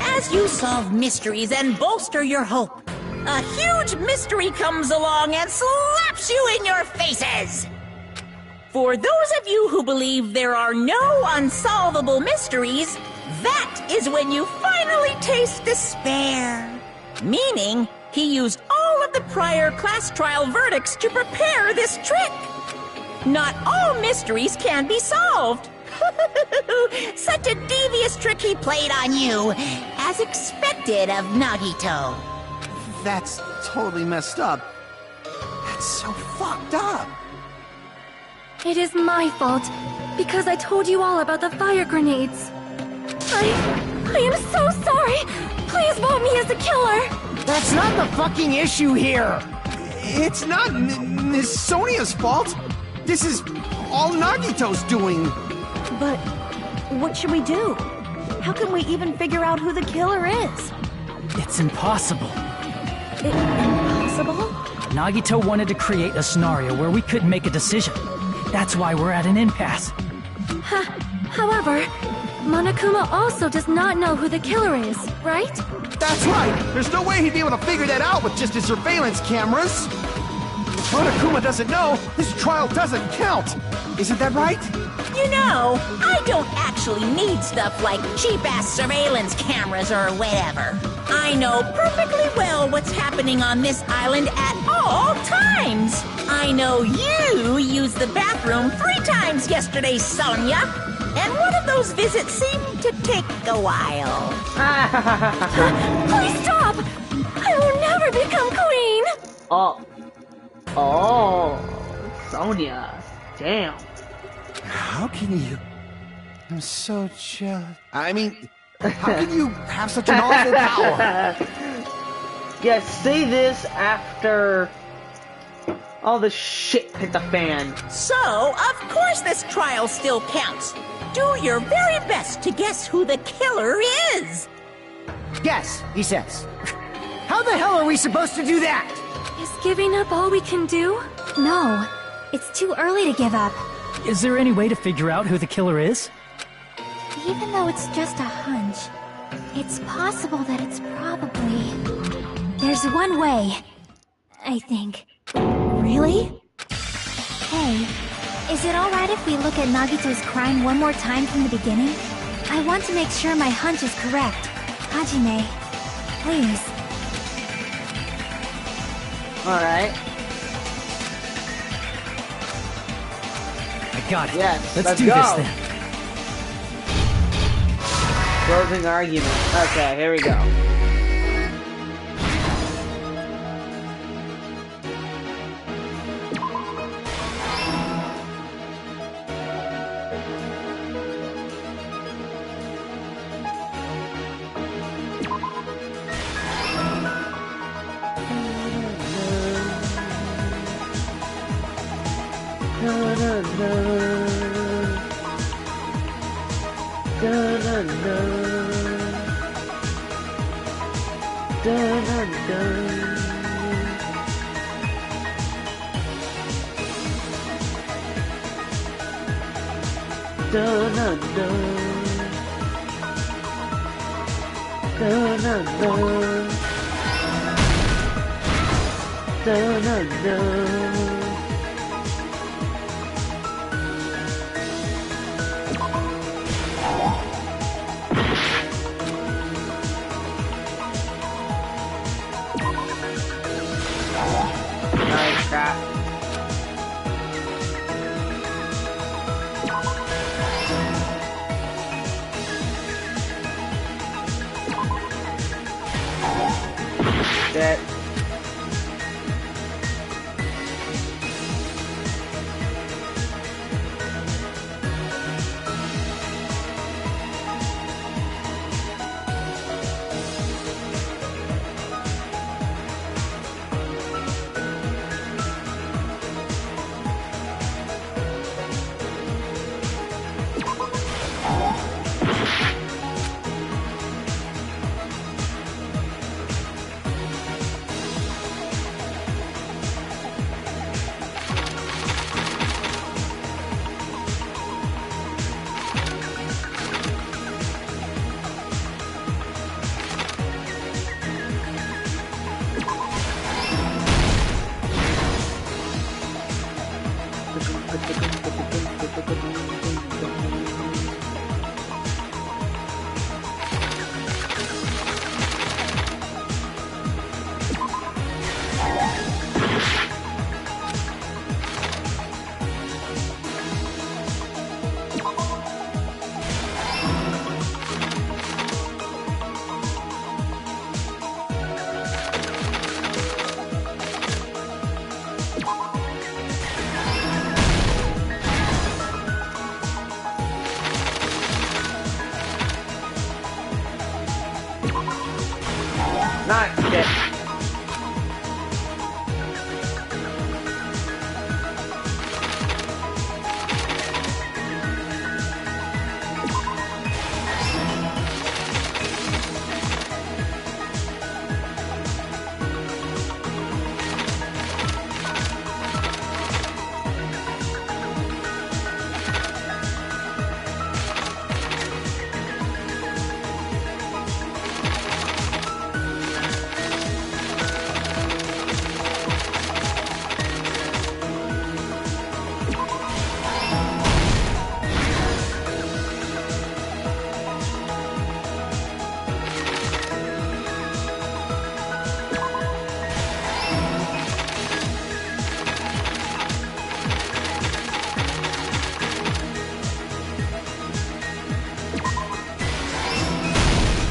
As you solve mysteries and bolster your hope, a huge mystery comes along and slaps you in your faces. For those of you who believe there are no unsolvable mysteries, that is when you finally taste despair. Meaning, he used all of the prior class trial verdicts to prepare this trick. Not all mysteries can be solved. Such a devious trick he played on you, as expected of Nagito. That's totally messed up. That's so fucked up. It is my fault, because I told you all about the fire grenades. I am so sorry. Please vote me as the killer. That's not the fucking issue here! It's not Miss Sonia's fault. This is all Nagito's doing. But what should we do? How can we even figure out who the killer is? It's impossible. Impossible? Nagito wanted to create a scenario where we couldn't make a decision. That's why we're at an impasse. However, Monokuma also does not know who the killer is, right? That's right. There's no way he'd be able to figure that out with just his surveillance cameras. If Monokuma doesn't know, his trial doesn't count. Isn't that right? You know, I don't actually need stuff like cheap-ass surveillance cameras or whatever. I know perfectly well what's happening on this island at all times. I know you used the bathroom 3 times yesterday, Sonia. And one of those visits seemed to take a while. Please stop! I will never become queen! Oh, Sonia. Damn. How can you? I'm so jealous. I mean, how can you have such an awful power? Yeah, say this after all the shit hit the fan. So, of course this trial still counts. Do your very best to guess who the killer is. Guess, he says. How the hell are we supposed to do that? Is giving up all we can do? No, it's too early to give up. Is there any way to figure out who the killer is? Even though it's just a hunch, it's possible that it's probably... There's one way, I think. Really? Hey, is it alright if we look at Nagito's crime one more time from the beginning? I want to make sure my hunch is correct. Hajime, please. Alright. I got it. Yes, let's do go. this then. Closing argument. Okay, here we go. shit. Not shit.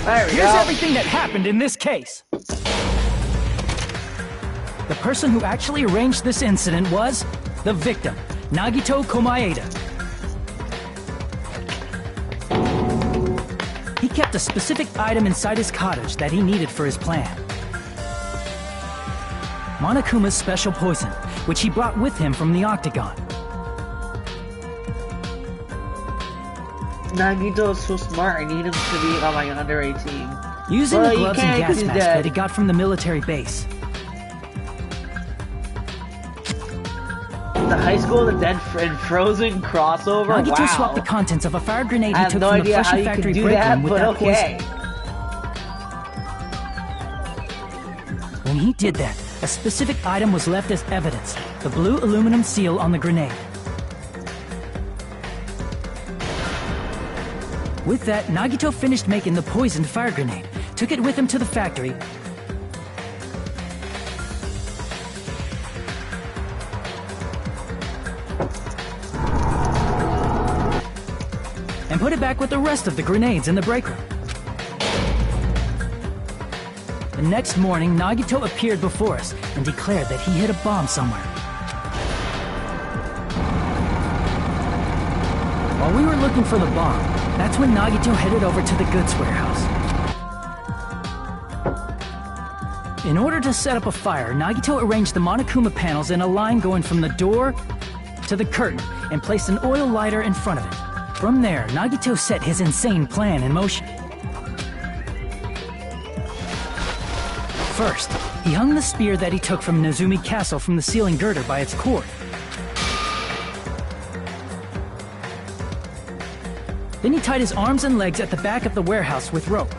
There we Here's go. everything that happened in this case. The person who actually arranged this incident was the victim, Nagito Komaeda. He kept a specific item inside his cottage that he needed for his plan. Monokuma's special poison, which he brought with him from the Octagon. Nagito's so smart. I need him to be on my under 18. Using Well, the you gloves can't and 'cause gas he's mask dead. that he got from the military base. The high school of the dead and frozen crossover. Nagito Wow. swapped the contents of a fire grenade I he have took no from the idea how Freshy you factory can do break that, room with but that okay. poison. When he did that, a specific item was left as evidence, the blue aluminum seal on the grenade. With that, Nagito finished making the poisoned fire grenade, took it with him to the factory, and put it back with the rest of the grenades in the break room. The next morning, Nagito appeared before us and declared that he hid a bomb somewhere. While we were looking for the bomb, that's when Nagito headed over to the goods warehouse. In order to set up a fire, Nagito arranged the Monokuma panels in a line going from the door to the curtain and placed an oil lighter in front of it. From there, Nagito set his insane plan in motion. First, he hung the spear that he took from Nezumi Castle from the ceiling girder by its cord. Then he tied his arms and legs at the back of the warehouse with rope.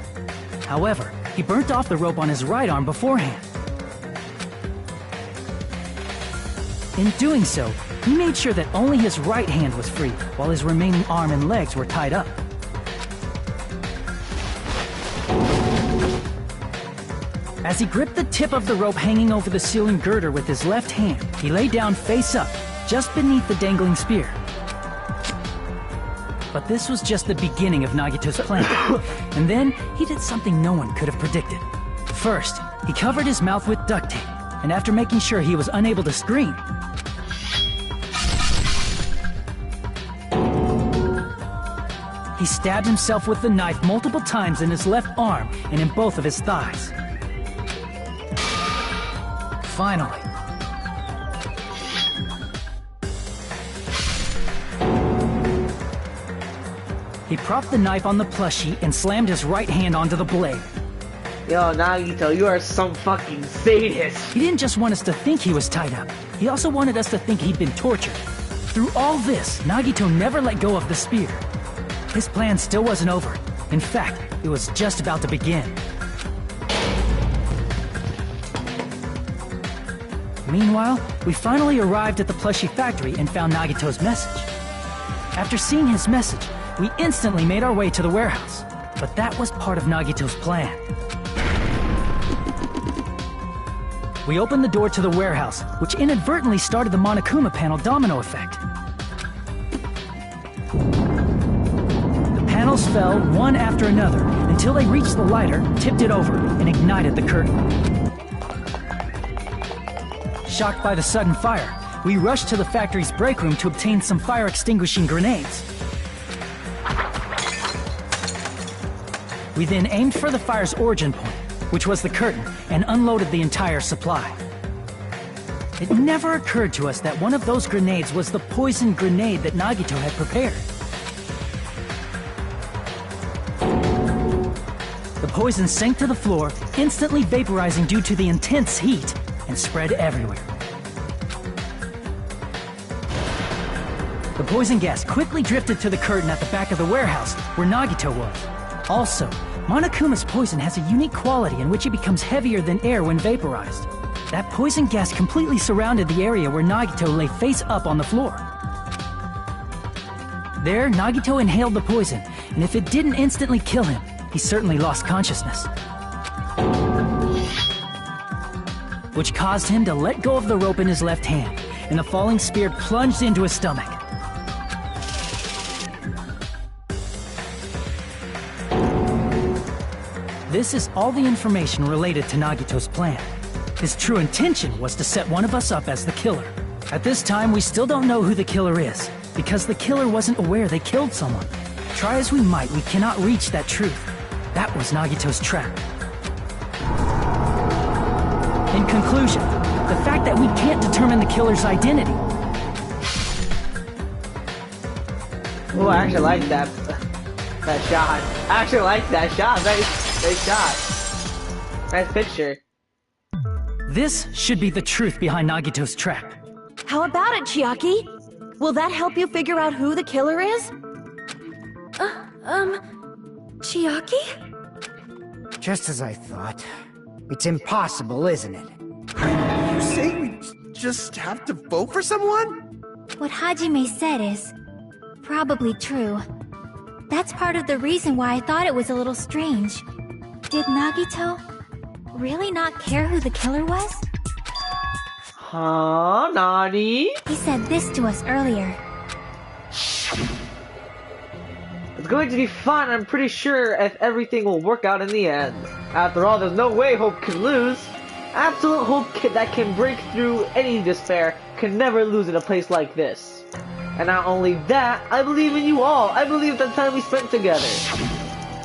However, he burnt off the rope on his right arm beforehand. In doing so, he made sure that only his right hand was free, while his remaining arm and legs were tied up. As he gripped the tip of the rope hanging over the ceiling girder with his left hand, he lay down face up, just beneath the dangling spear. But this was just the beginning of Nagito's plan. And then, he did something no one could have predicted. First, he covered his mouth with duct tape, and after making sure he was unable to scream, he stabbed himself with the knife multiple times in his left arm and in both of his thighs. Finally, he propped the knife on the plushie and slammed his right hand onto the blade. Yo, Nagito, you are some fucking sadist. He didn't just want us to think he was tied up. He also wanted us to think he'd been tortured. Through all this, Nagito never let go of the spear. His plan still wasn't over. In fact, it was just about to begin. Meanwhile, we finally arrived at the plushie factory and found Nagito's message. After seeing his message, we instantly made our way to the warehouse. But that was part of Nagito's plan. We opened the door to the warehouse, which inadvertently started the Monokuma panel domino effect. The panels fell one after another until they reached the lighter, tipped it over, and ignited the curtain. Shocked by the sudden fire, we rushed to the factory's break room to obtain some fire-extinguishing grenades. We then aimed for the fire's origin point, which was the curtain, and unloaded the entire supply. It never occurred to us that one of those grenades was the poison grenade that Nagito had prepared. The poison sank to the floor, instantly vaporizing due to the intense heat, and spread everywhere. The poison gas quickly drifted to the curtain at the back of the warehouse, where Nagito was. Also, Monokuma's poison has a unique quality in which it becomes heavier than air when vaporized. That poison gas completely surrounded the area where Nagito lay face up on the floor. There, Nagito inhaled the poison, and if it didn't instantly kill him, he certainly lost consciousness. Which caused him to let go of the rope in his left hand, and the falling spear plunged into his stomach. This is all the information related to Nagito's plan. His true intention was to set one of us up as the killer. At this time, we still don't know who the killer is, because the killer wasn't aware they killed someone. Try as we might, we cannot reach that truth. That was Nagito's trap. In conclusion, the fact that we can't determine the killer's identity. Oh, I actually like that shot. I actually like that shot. Nice shot. Nice picture. This should be the truth behind Nagito's trap. How about it, Chiaki? Will that help you figure out who the killer is? Chiaki? Just as I thought. It's impossible, isn't it? You say we just have to vote for someone? What Hajime said is probably true. That's part of the reason why I thought it was a little strange. Did Nagito really not care who the killer was? Huh, Nani? He said this to us earlier. It's going to be fun. I'm pretty sure if everything will work out in the end. After all, there's no way Hope can lose. Absolute hope that can break through any despair can never lose in a place like this. And not only that, I believe in you all. I believe the time we spent together.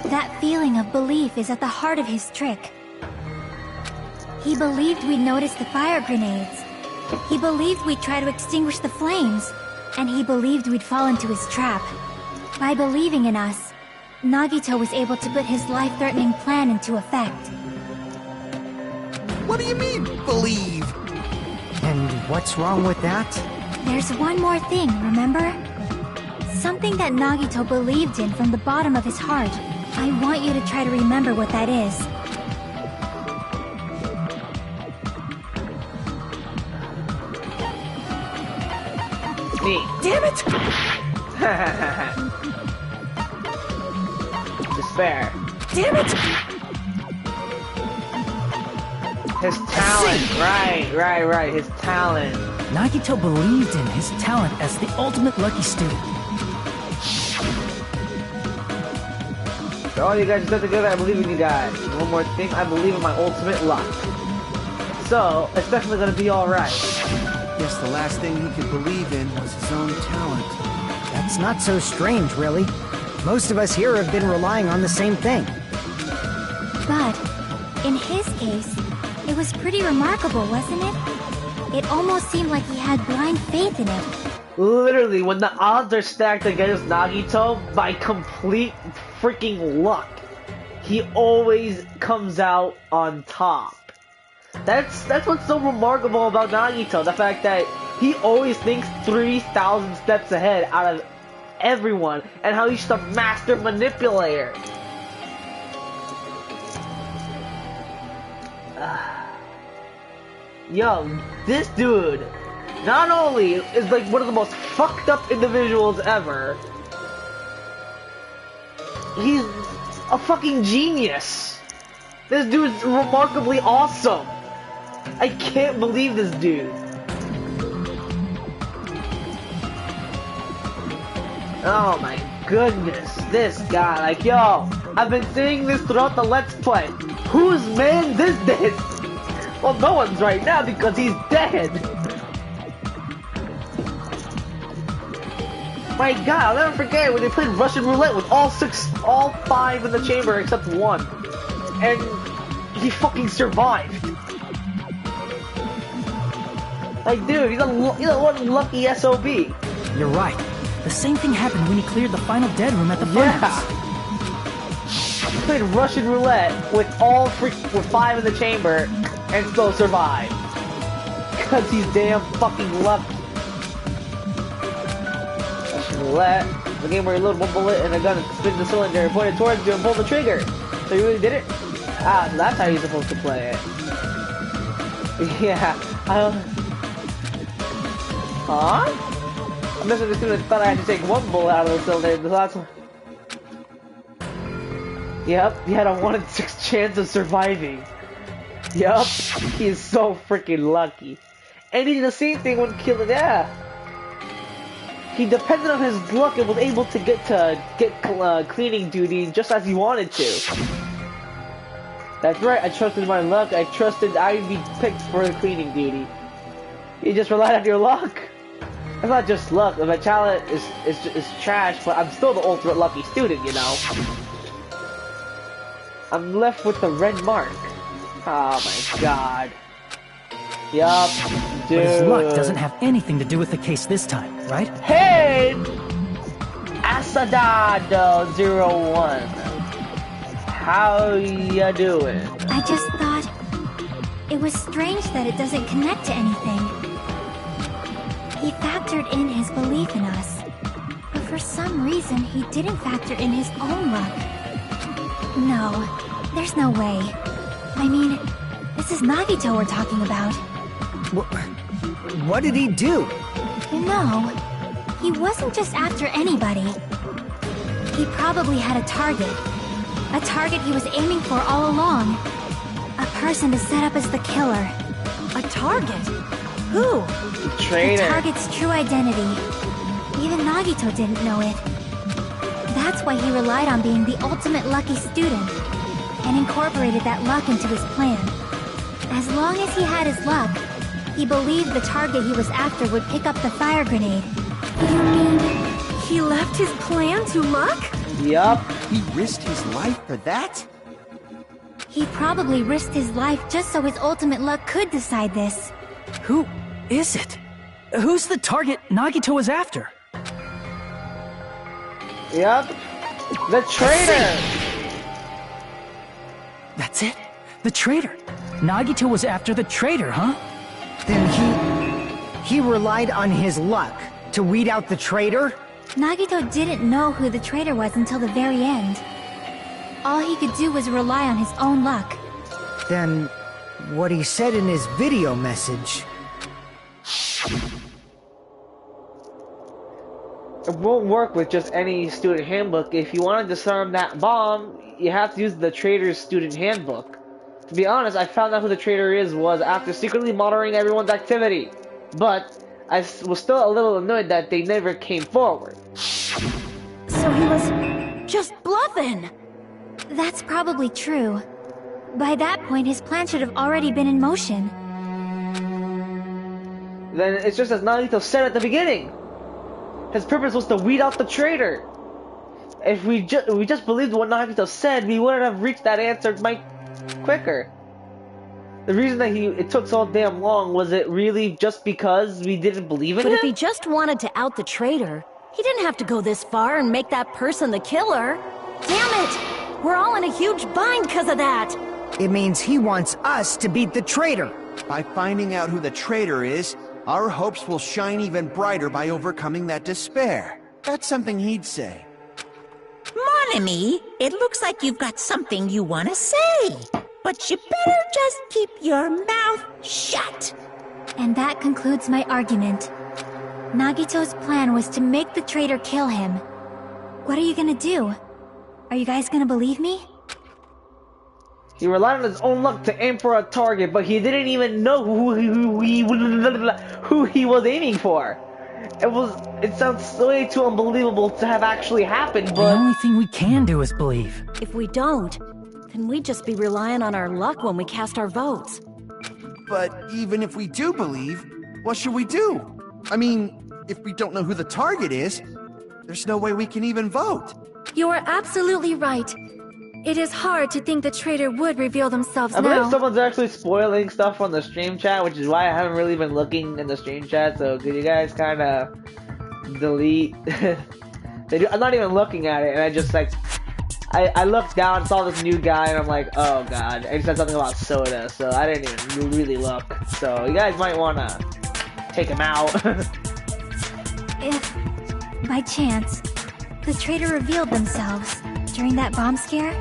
That feeling of belief is at the heart of his trick. He believed we'd notice the fire grenades. He believed we'd try to extinguish the flames. And he believed we'd fall into his trap. By believing in us, Nagito was able to put his life-threatening plan into effect. What do you mean, believe? And what's wrong with that? There's one more thing, remember? Something that Nagito believed in from the bottom of his heart. I want you to try to remember what that is. Me. Damn it! Despair. Damn it! His talent. Right. His talent. Nagito believed in his talent as the ultimate lucky student. all you guys are stuck together, I believe in you guys. One more thing, I believe in my ultimate luck. So, it's definitely gonna be alright. Guess the last thing he could believe in was his own talent. That's not so strange, really. Most of us here have been relying on the same thing. But, in his case, it was pretty remarkable, wasn't it? It almost seemed like he had blind faith in it. Literally, when the odds are stacked against Nagito, by complete freaking luck, he always comes out on top. That's what's so remarkable about Nagito, the fact that he always thinks 3,000 steps ahead out of everyone, and how he's just a master manipulator. Yo, this dude not only is like one of the most fucked up individuals ever, he's a fucking genius. This dude's remarkably awesome. I can't believe this dude. Oh my goodness, this guy, like, yo, I've been saying this throughout the Let's Play. Whose man is this? Well, no one's right now because he's dead. My god, I'll never forget when they played Russian roulette with all 5 in the chamber except one. And he fucking survived. Like, dude, he's a one lucky SOB. You're right. The same thing happened when he cleared the final dead room at the funhouse. He played Russian roulette with with 5 in the chamber and still survived. Cause he's damn fucking lucky. Russian roulette, the game where you load one bullet and a gun and spin the cylinder and point it towards you and pull the trigger. So you really did it? Ah, so that's how you're supposed to play it. Yeah, huh? I'm missing the student thought I had to take one bullet out of the cylinder. The last one. Yep, he had a 1 in 6 chance of surviving. Yup, he is so freaking lucky. And he did the same thing when killing he depended on his luck and was able to get cleaning duty just as he wanted to. That's right, I trusted my luck. I trusted I'd be picked for the cleaning duty. You just relied on your luck. It's not just luck. The talent is trash, but I'm still the ultimate lucky student, you know. I'm left with the red mark. Oh my god. Yup, dude. But his luck doesn't have anything to do with the case this time, right? Hey! Asadado01. How ya doing? I just thought it was strange that it doesn't connect to anything. He factored in his belief in us, but for some reason he didn't factor in his own luck. No, there's no way. I mean, this is Nagito we're talking about. What did he do? No, he wasn't just after anybody. He probably had a target. A target he was aiming for all along. A person to set up as the killer. A target? Who? The traitor. The target's true identity. Even Nagito didn't know it. That's why he relied on being the ultimate lucky student, and incorporated that luck into his plan. As long as he had his luck, he believed the target he was after would pick up the fire grenade. You mean he left his plan to luck? Yup. He risked his life for that? He probably risked his life just so his ultimate luck could decide this. Who is it? Who's the target Nagito was after? Yup. The traitor! That's it? The traitor. Nagito was after the traitor, huh? Then he relied on his luck to weed out the traitor? Nagito didn't know who the traitor was until the very end. All he could do was rely on his own luck. Then what he said in his video message... It won't work with just any student handbook. If you want to disarm that bomb, you have to use the traitor's student handbook. To be honest, I found out who the traitor was after secretly monitoring everyone's activity. But I was still a little annoyed that they never came forward. So he was just bluffing. That's probably true. By that point, his plan should have already been in motion. Then it's just as Nagito said at the beginning. His purpose was to weed out the traitor. If we just believed what Nagito said, we wouldn't have reached that answer much quicker. The reason that it took so damn long, was it really just because we didn't believe in him? But if he just wanted to out the traitor, he didn't have to go this far and make that person the killer. Damn it! We're all in a huge bind because of that! It means he wants us to beat the traitor. By finding out who the traitor is, our hopes will shine even brighter by overcoming that despair. That's something he'd say. Mon ami, it looks like you've got something you want to say. But you better just keep your mouth shut. And that concludes my argument. Nagito's plan was to make the traitor kill him. What are you gonna do? Are you guys gonna believe me? He relied on his own luck to aim for a target, but he didn't even know who he was aiming for. It sounds way too unbelievable to have actually happened, but... The only thing we can do is believe. If we don't, then we'd just be relying on our luck when we cast our votes. But even if we do believe, what should we do? I mean, if we don't know who the target is, there's no way we can even vote. You are absolutely right. It is hard to think the traitor would reveal themselves I believe now. someone's actually spoiling stuff on the stream chat, which is why I haven't really been looking in the stream chat, so could you guys kind of delete? I'm not even looking at it, and I just like, I looked down, saw this new guy, and I'm like, oh god, and he said something about soda, so I didn't even really look. So you guys might want to take him out. If, by chance, the traitor revealed themselves during that bomb scare,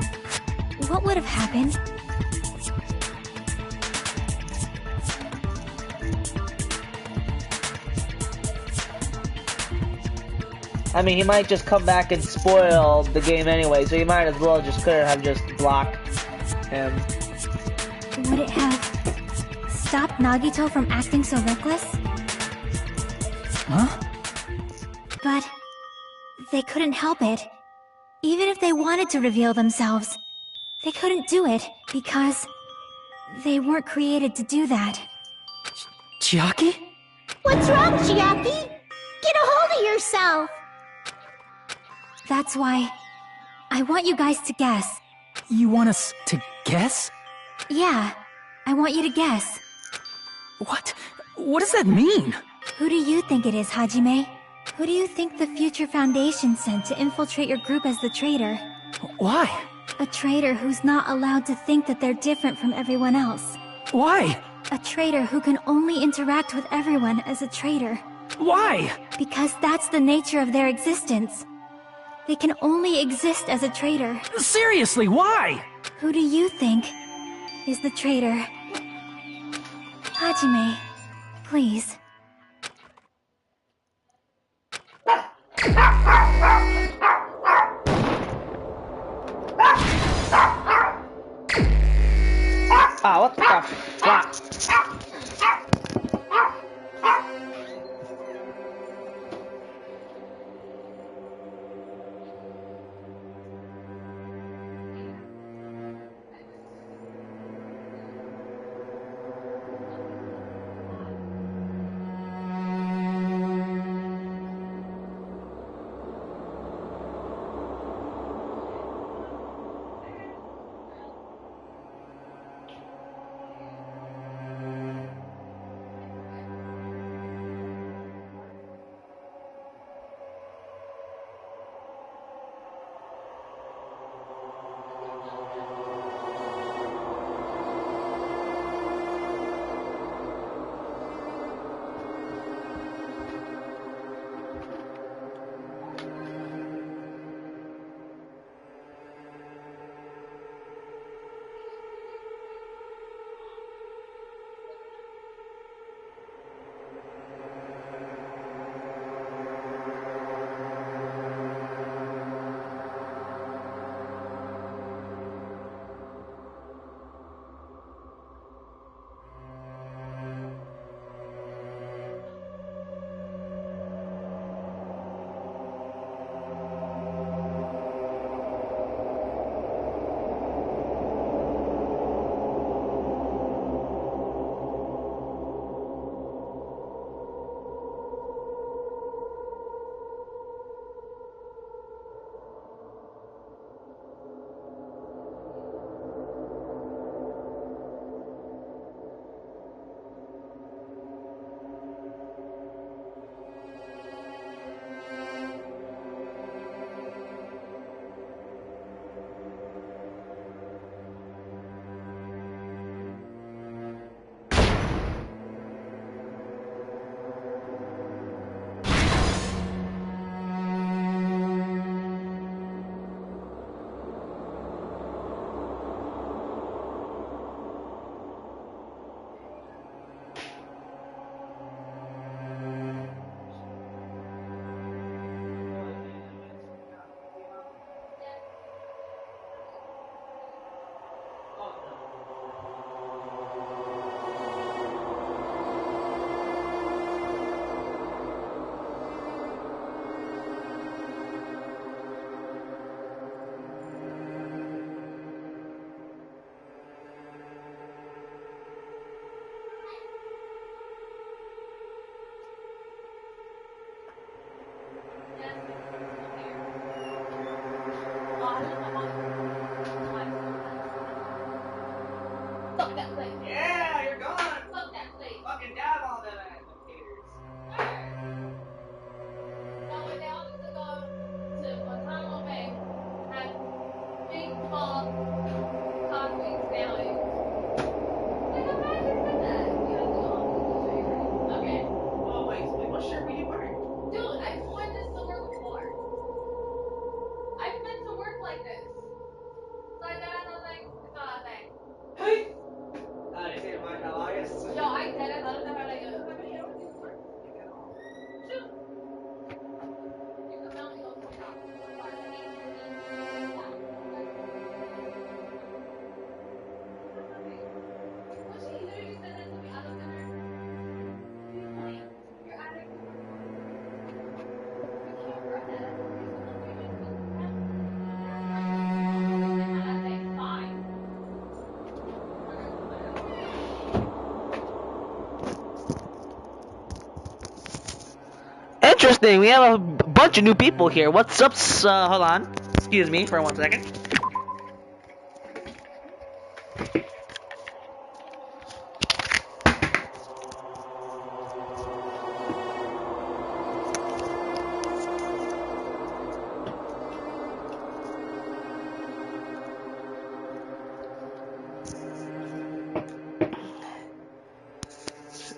what would have happened? I mean, he might just come back and spoil the game anyway, so you might as well couldn't have just blocked him. Would it have stopped Nagito from acting so reckless? Huh? But they couldn't help it. Even if they wanted to reveal themselves, they couldn't do it because they weren't created to do that. Chiaki? What's wrong, Chiaki? Get a hold of yourself! That's why I want you guys to guess. You want us to guess? Yeah, I want you to guess. What? What does that mean? Who do you think it is, Hajime? Who do you think the Future Foundation sent to infiltrate your group as the traitor? Why? A traitor who's not allowed to think that they're different from everyone else. Why? A traitor who can only interact with everyone as a traitor. Why? Because that's the nature of their existence. They can only exist as a traitor. Seriously, why? Who do you think is the traitor? Hajime, please. Ah, what the fuck? interesting. We have a bunch of new people here. What's up? Hold on. Excuse me for 1 second.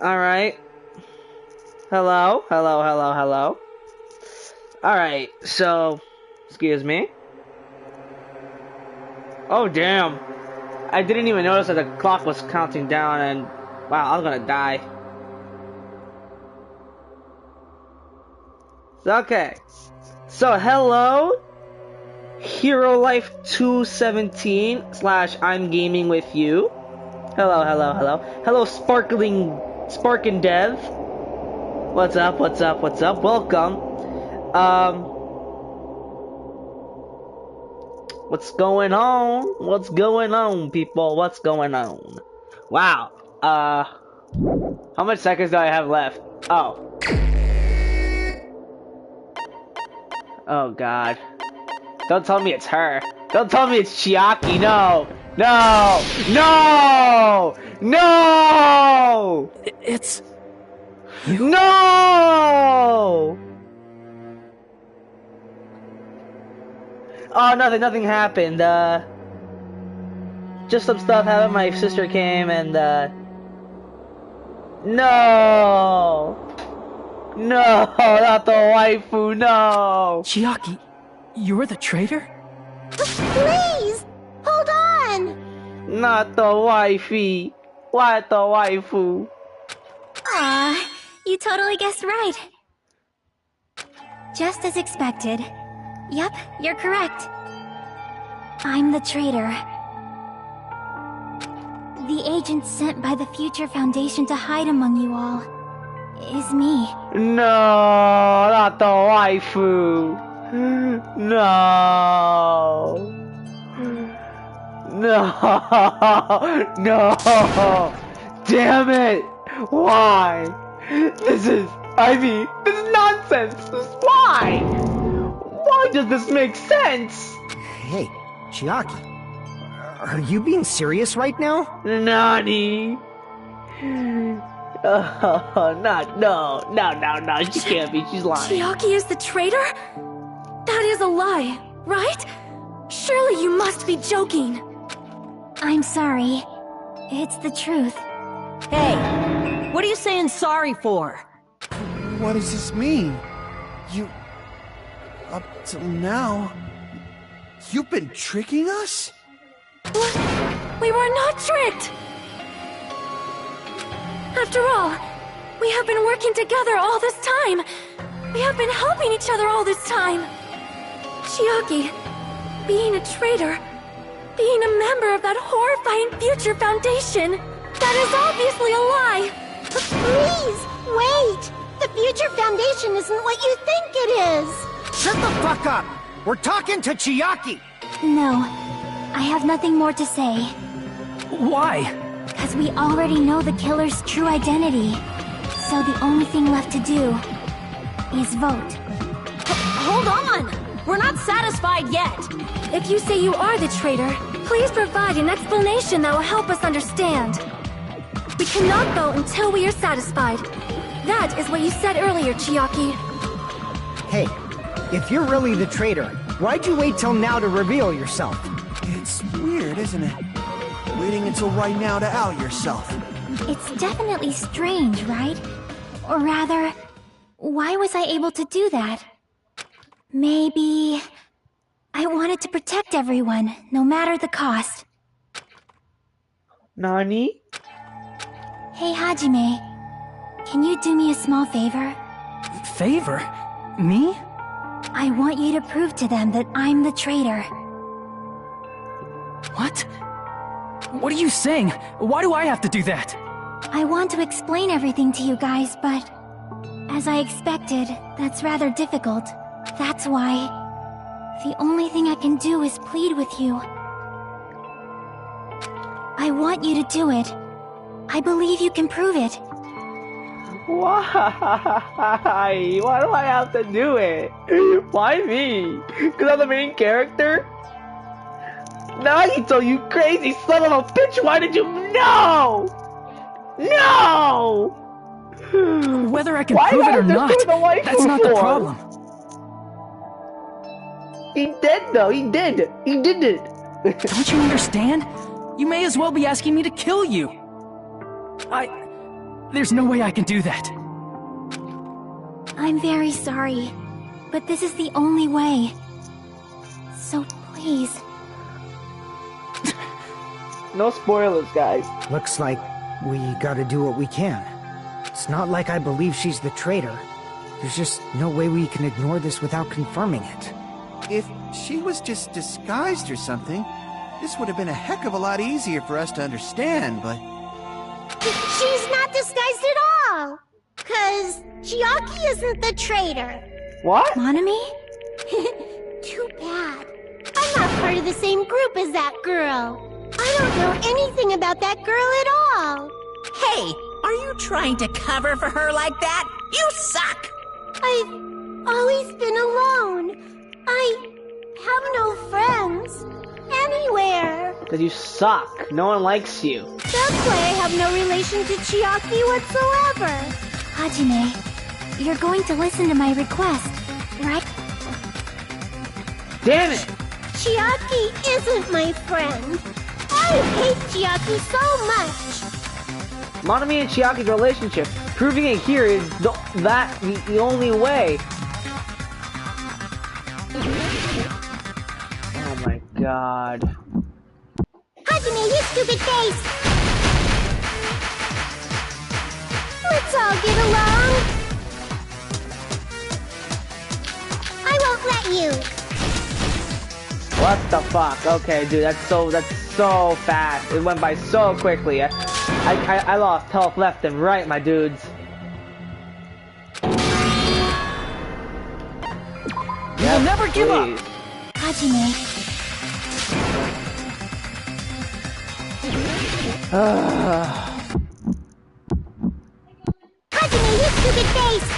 Alright. Hello. Alright, so, excuse me. Oh, damn. I didn't even notice that the clock was counting down and, wow, I was gonna die. Okay. So, hello. Hero Life 217 / I'm gaming with you. Hello. Hello, Spark and Dev. What's up? Welcome. What's going on, people? What's going on? Wow. How much seconds do I have left? Oh. Oh, God. Don't tell me it's her. Don't tell me it's Chiaki. No! It's... No! Oh, nothing happened. Just some stuff happened. My sister came and, no! No, not the waifu, no! Chiaki, you're the traitor? Please! Hold on! Not the wifey. Why the waifu? Aw, you totally guessed right. Just as expected. Yep, you're correct. I'm the traitor. The agent sent by the Future Foundation to hide among you all is me. No, not the waifu. No. Damn it. Why? This is nonsense. Why? Why does this make sense? Hey, Chiaki. Are you being serious right now? Nani? No, she can't be, she's lying. Chiaki is the traitor? That is a lie, right? Surely you must be joking. I'm sorry. It's the truth. Hey, what are you saying sorry for? What does this mean? Up till now, you've been tricking us? What? We were not tricked! After all, we have been working together all this time. We have been helping each other all this time. Chiaki, being a traitor, being a member of that horrifying Future Foundation, that is obviously a lie. Please, wait! The Future Foundation isn't what you think it is! Shut the fuck up! We're talking to Chiaki! No, I have nothing more to say. Why? Because we already know the killer's true identity. So the only thing left to do is vote. Hold on! We're not satisfied yet! If you say you are the traitor, please provide an explanation that will help us understand. We cannot vote until we are satisfied. That is what you said earlier, Chiaki. Hey, if you're really the traitor, why'd you wait till now to reveal yourself? It's weird, isn't it? Waiting until right now to out yourself. It's definitely strange, right? Or rather, why was I able to do that? Maybe... I wanted to protect everyone, no matter the cost. Nani? Hey, Hajime. Can you do me a small favor? Favor? Me? I want you to prove to them that I'm the traitor. What? What are you saying? Why do I have to do that? I want to explain everything to you guys, but... as I expected, that's rather difficult. That's why... the only thing I can do is plead with you. I want you to do it. I believe you can prove it. Why? Why do I have to do it? Why me? Because I'm the main character? Nagito, you crazy son of a bitch! Why did you? No! No! Whether I can prove it or not, that's not the problem. He did though, he did. He did it. Don't you understand? You may as well be asking me to kill you. There's no way I can do that. I'm very sorry, but this is the only way. So please. No spoilers, guys. Looks like we gotta do what we can. It's not like I believe she's the traitor. There's just no way we can ignore this without confirming it. If she was just disguised or something, this would have been a heck of a lot easier for us to understand, but... She's not disguised at all! 'Cause Chiaki isn't the traitor. What? Monami? Too bad. I'm not part of the same group as that girl. I don't know anything about that girl at all. Hey, are you trying to cover for her like that? You suck! I've always been alone. I have no friends. Anywhere. Because you suck. No one likes you. That's why I have no relation to Chiaki whatsoever. Hajime, you're going to listen to my request, right? Damn it! Chiaki isn't my friend. I hate Chiaki so much. Monami and Chiaki's relationship. Proving it here is the only way. Oh my god. Hajime, you stupid face! Let's all get along. I won't let you. What the fuck? Okay, dude, that's so fast. It went by so quickly. I lost health left and right, my dudes. You will never give up! Hajime. Hajime, you stupid face!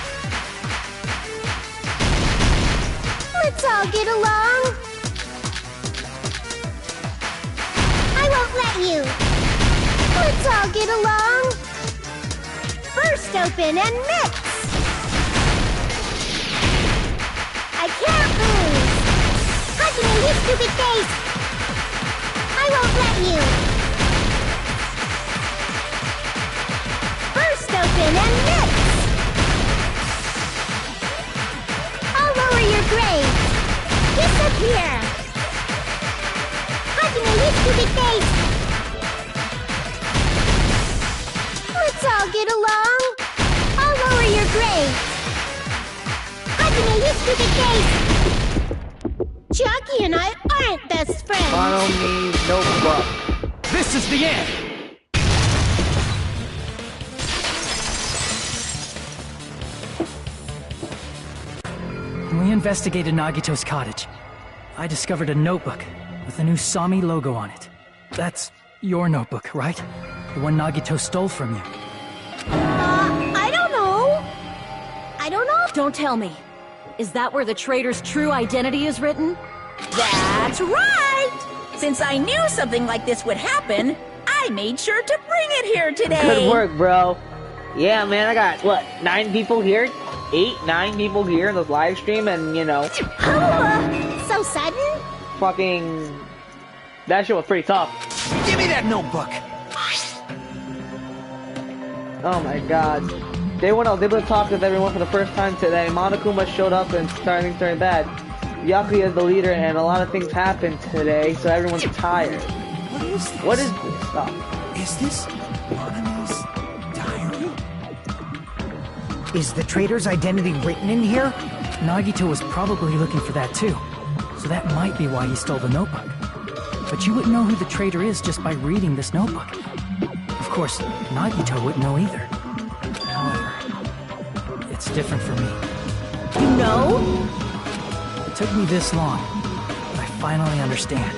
Let's all get along. I won't let you. Let's all get along. Burst open and mix. I can't lose. Hajime, you stupid face! I won't let you. Burst open and mix. I'll lower your grade. Disappear. Hajime, you stupid face! Let's all get along. I'll lower your grade. Hajime, you stupid face! Chiaki and I aren't best friends. Follow me, no fuck. This is the end! When we investigated Nagito's cottage, I discovered a notebook with a new Sami logo on it. That's your notebook, right? The one Nagito stole from you. I don't know. I don't know. Don't tell me. Is that where the traitor's true identity is written? That's right! Since I knew something like this would happen, I made sure to bring it here today. Good work, bro. Yeah, man, I got, what, 9 people here? 9 people here in this live stream, and, you know... So sudden? Fucking... That shit was pretty tough. Give me that notebook! Oh my god. They went out, they've been talking with everyone for the first time today. Monokuma showed up and starting bad. Yakuya is the leader and a lot of things happened today, so everyone's tired. What is this? What is this stuff? Is this Monami's diary? Is the traitor's identity written in here? Nagito was probably looking for that too, so that might be why he stole the notebook. But you wouldn't know who the traitor is just by reading this notebook. Of course, Nagito wouldn't know either. However, it's different for me. You know? It took me this long, but I finally understand.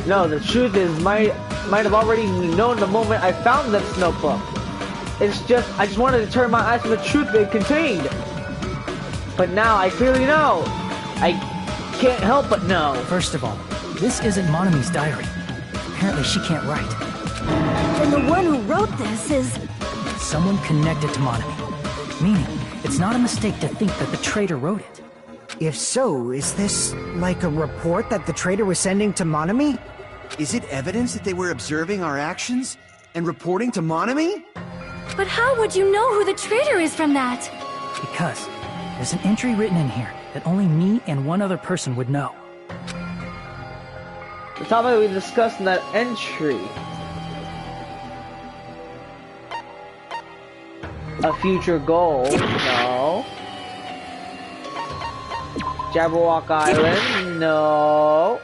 No, the truth is, might have already known the moment I found this notebook. It's just, I just wanted to turn my eyes from the truth they contained. But now I clearly know. I can't help but know. First of all, this isn't Monomi's diary. Apparently she can't write. And the one who wrote this is... Someone connected to Monomi. Meaning, it's not a mistake to think that the traitor wrote it. If so, is this like a report that the traitor was sending to Monomi? Is it evidence that they were observing our actions and reporting to Monomi? But how would you know who the traitor is from that? Because there's an entry written in here that only me and one other person would know. The topic we discussed in that entry. A future goal. No. Jabberwock Island. No.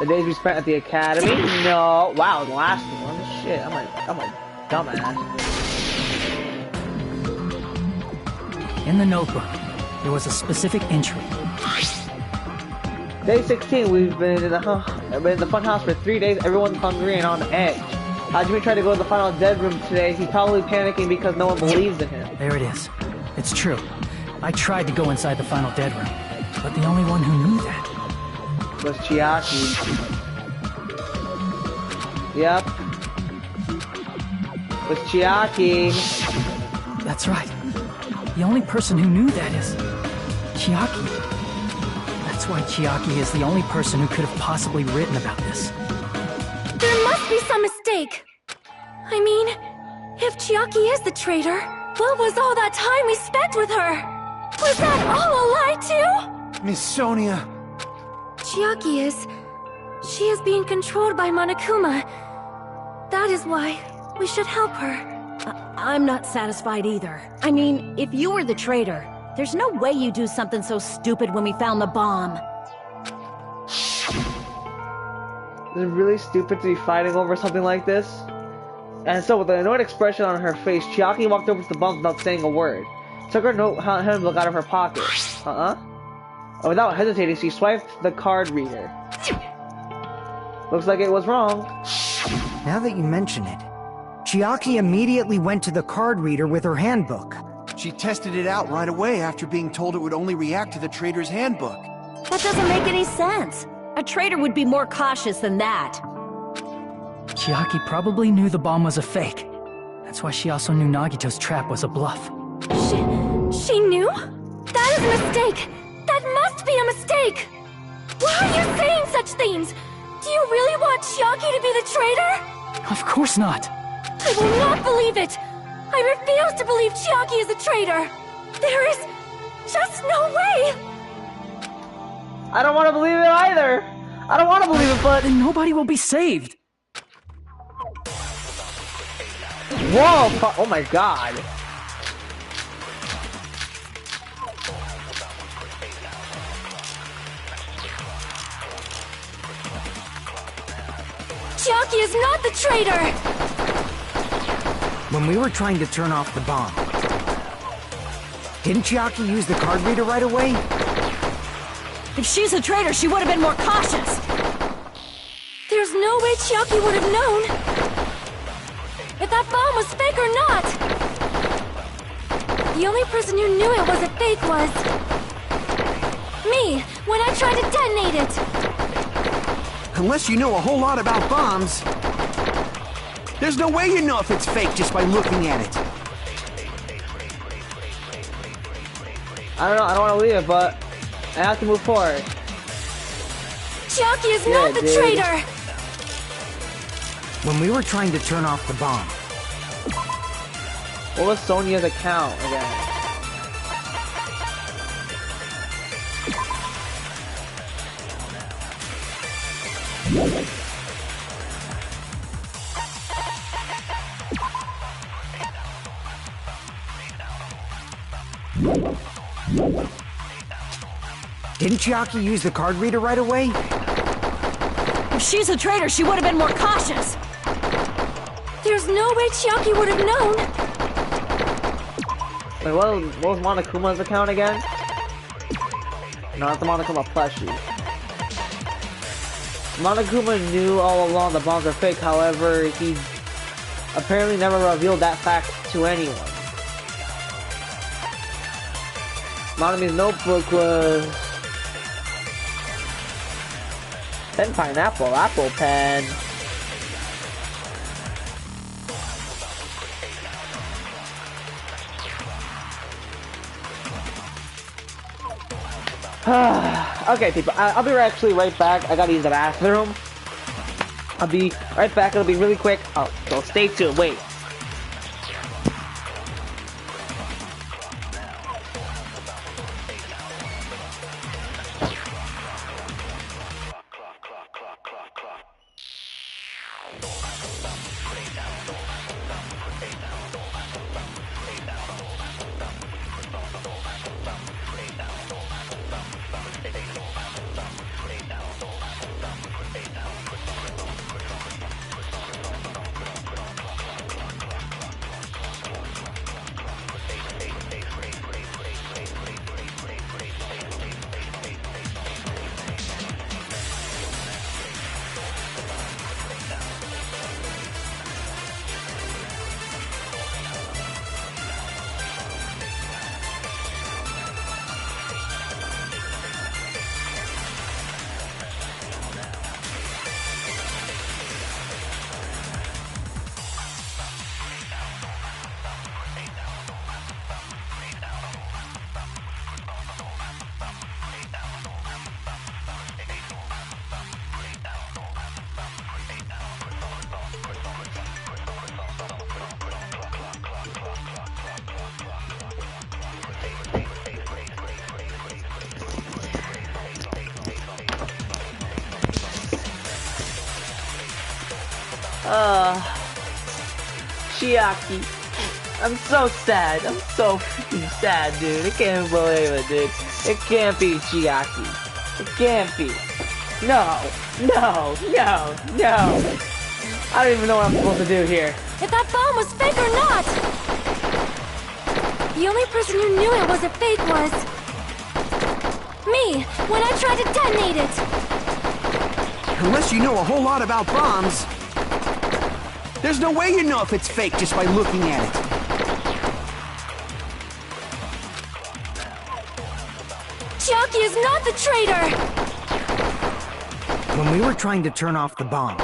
The days we spent at the academy. No. Wow, the last one. Shit, I'm a dumbass. In the notebook, there was a specific entry. Day 16, we've been in the fun house for 3 days. Everyone's hungry and on edge. Hajime tried to go to the final dead room today. He's probably panicking because no one believes in him. There it is. It's true. I tried to go inside the final dead room, but the only one who knew that was Chiaki. Yep. Was Chiaki. That's right. The only person who knew that is Chiaki. That's why Chiaki is the only person who could have possibly written about this. There must be some mistake. I mean, if Chiaki is the traitor, what was all that time we spent with her? Was that all a lie too? Miss Sonia. Chiaki is... She is being controlled by Monokuma. That is why we should help her. I'm not satisfied either. I mean, if you were the traitor, there's no way you do something so stupid when we found the bomb. Is it really stupid to be fighting over something like this? And so, with an annoyed expression on her face, Chiaki walked over to the bunk without saying a word. Took her notebook out of her pocket. And without hesitating, she swiped the card reader. Looks like it was wrong. Now that you mention it, Chiaki immediately went to the card reader with her handbook. She tested it out right away after being told it would only react to the traitor's handbook. That doesn't make any sense. A traitor would be more cautious than that. Chiaki probably knew the bomb was a fake. That's why she also knew Nagito's trap was a bluff. She knew? That is a mistake! That must be a mistake! Why are you saying such things? Do you really want Chiaki to be the traitor? Of course not! I will not believe it! I refuse to believe Chiaki is the traitor! There is just no way! I don't want to believe it either! I don't want to believe it, but... Then nobody will be saved! Whoa! Oh my god! Chiaki is not the traitor! When we were trying to turn off the bomb, didn't Chiaki use the card reader right away? If she's a traitor, she would have been more cautious! There's no way Chiaki would have known if that bomb was fake or not! The only person who knew it was a fake was... me, when I tried to detonate it! Unless you know a whole lot about bombs, there's no way you know if it's fake just by looking at it. I don't know, I don't want to leave it, but I have to move forward. Chiaki is not the traitor! When we were trying to turn off the bomb. What was Sonia's account again? Didn't Chiaki use the card reader right away? If she's a traitor, she would have been more cautious! There's no way Chiaki would have known! Wait, what was Monokuma's account again? No, not the Monokuma plushie. Monokuma knew all along the bombs are fake, however, he apparently never revealed that fact to anyone. Monomi's notebook was... pen pineapple, apple pen. Okay, people, I'll be actually right back. I gotta use the bathroom. I'll be right back. It'll be really quick. Oh, so stay tuned. Wait. Chiaki. I'm so sad. I'm so freaking sad, dude. I can't believe it, dude. It can't be Chiaki. It can't be. No. No. No. No. I don't even know what I'm supposed to do here. If that bomb was fake or not! The only person who knew it was a fake was... me, when I tried to detonate it! Unless you know a whole lot about bombs, there's no way you know if it's fake just by looking at it. Chiaki is not the traitor! When we were trying to turn off the bomb,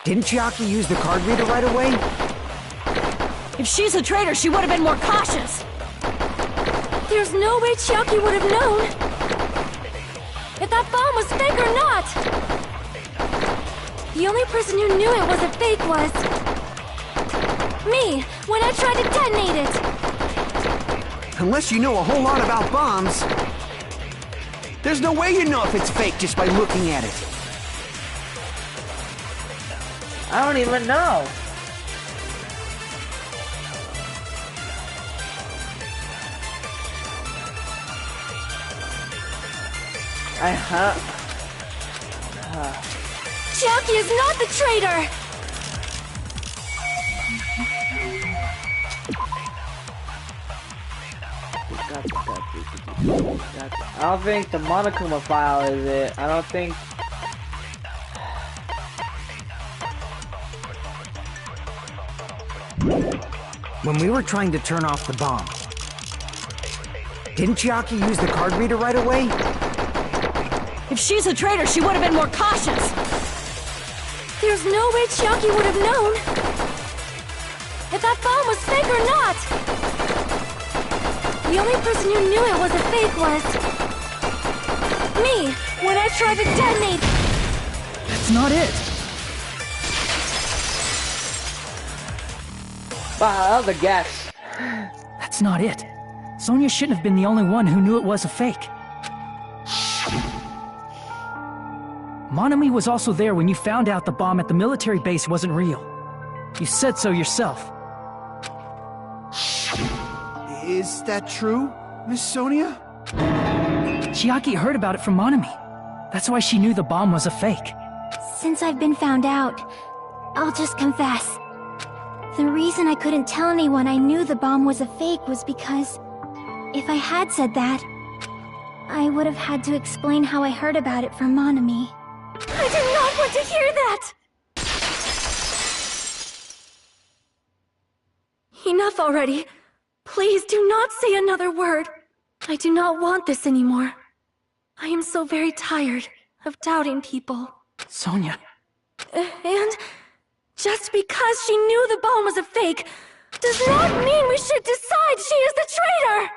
didn't Chiaki use the card reader right away? If she's a traitor, she would have been more cautious. There's no way Chiaki would have known if that bomb was fake or not! The only person who knew it was a fake was... me, when I tried to detonate it! Unless you know a whole lot about bombs, there's no way you know if it's fake just by looking at it. I don't even know. Chiaki is not the traitor! I don't think the Monokuma file is it. I don't think... When we were trying to turn off the bomb, didn't Chiaki use the card reader right away? If she's a traitor, she would have been more cautious. There's no way Chiaki would have known if that bomb was fake or not! The only person who knew it was a fake was... me, when I tried to detonate... That's not it. Wow, that was a guess. That's not it. Sonia shouldn't have been the only one who knew it was a fake. Monomi was also there when you found out the bomb at the military base wasn't real. You said so yourself. Is that true, Miss Sonia? Chiaki heard about it from Monomi. That's why she knew the bomb was a fake. Since I've been found out, I'll just confess. The reason I couldn't tell anyone I knew the bomb was a fake was because if I had said that, I would have had to explain how I heard about it from Monomi. I do not want to hear that! Enough already. Please do not say another word. I do not want this anymore. I am so very tired of doubting people. Sonia. And just because she knew the bomb was a fake does not mean we should decide she is the traitor!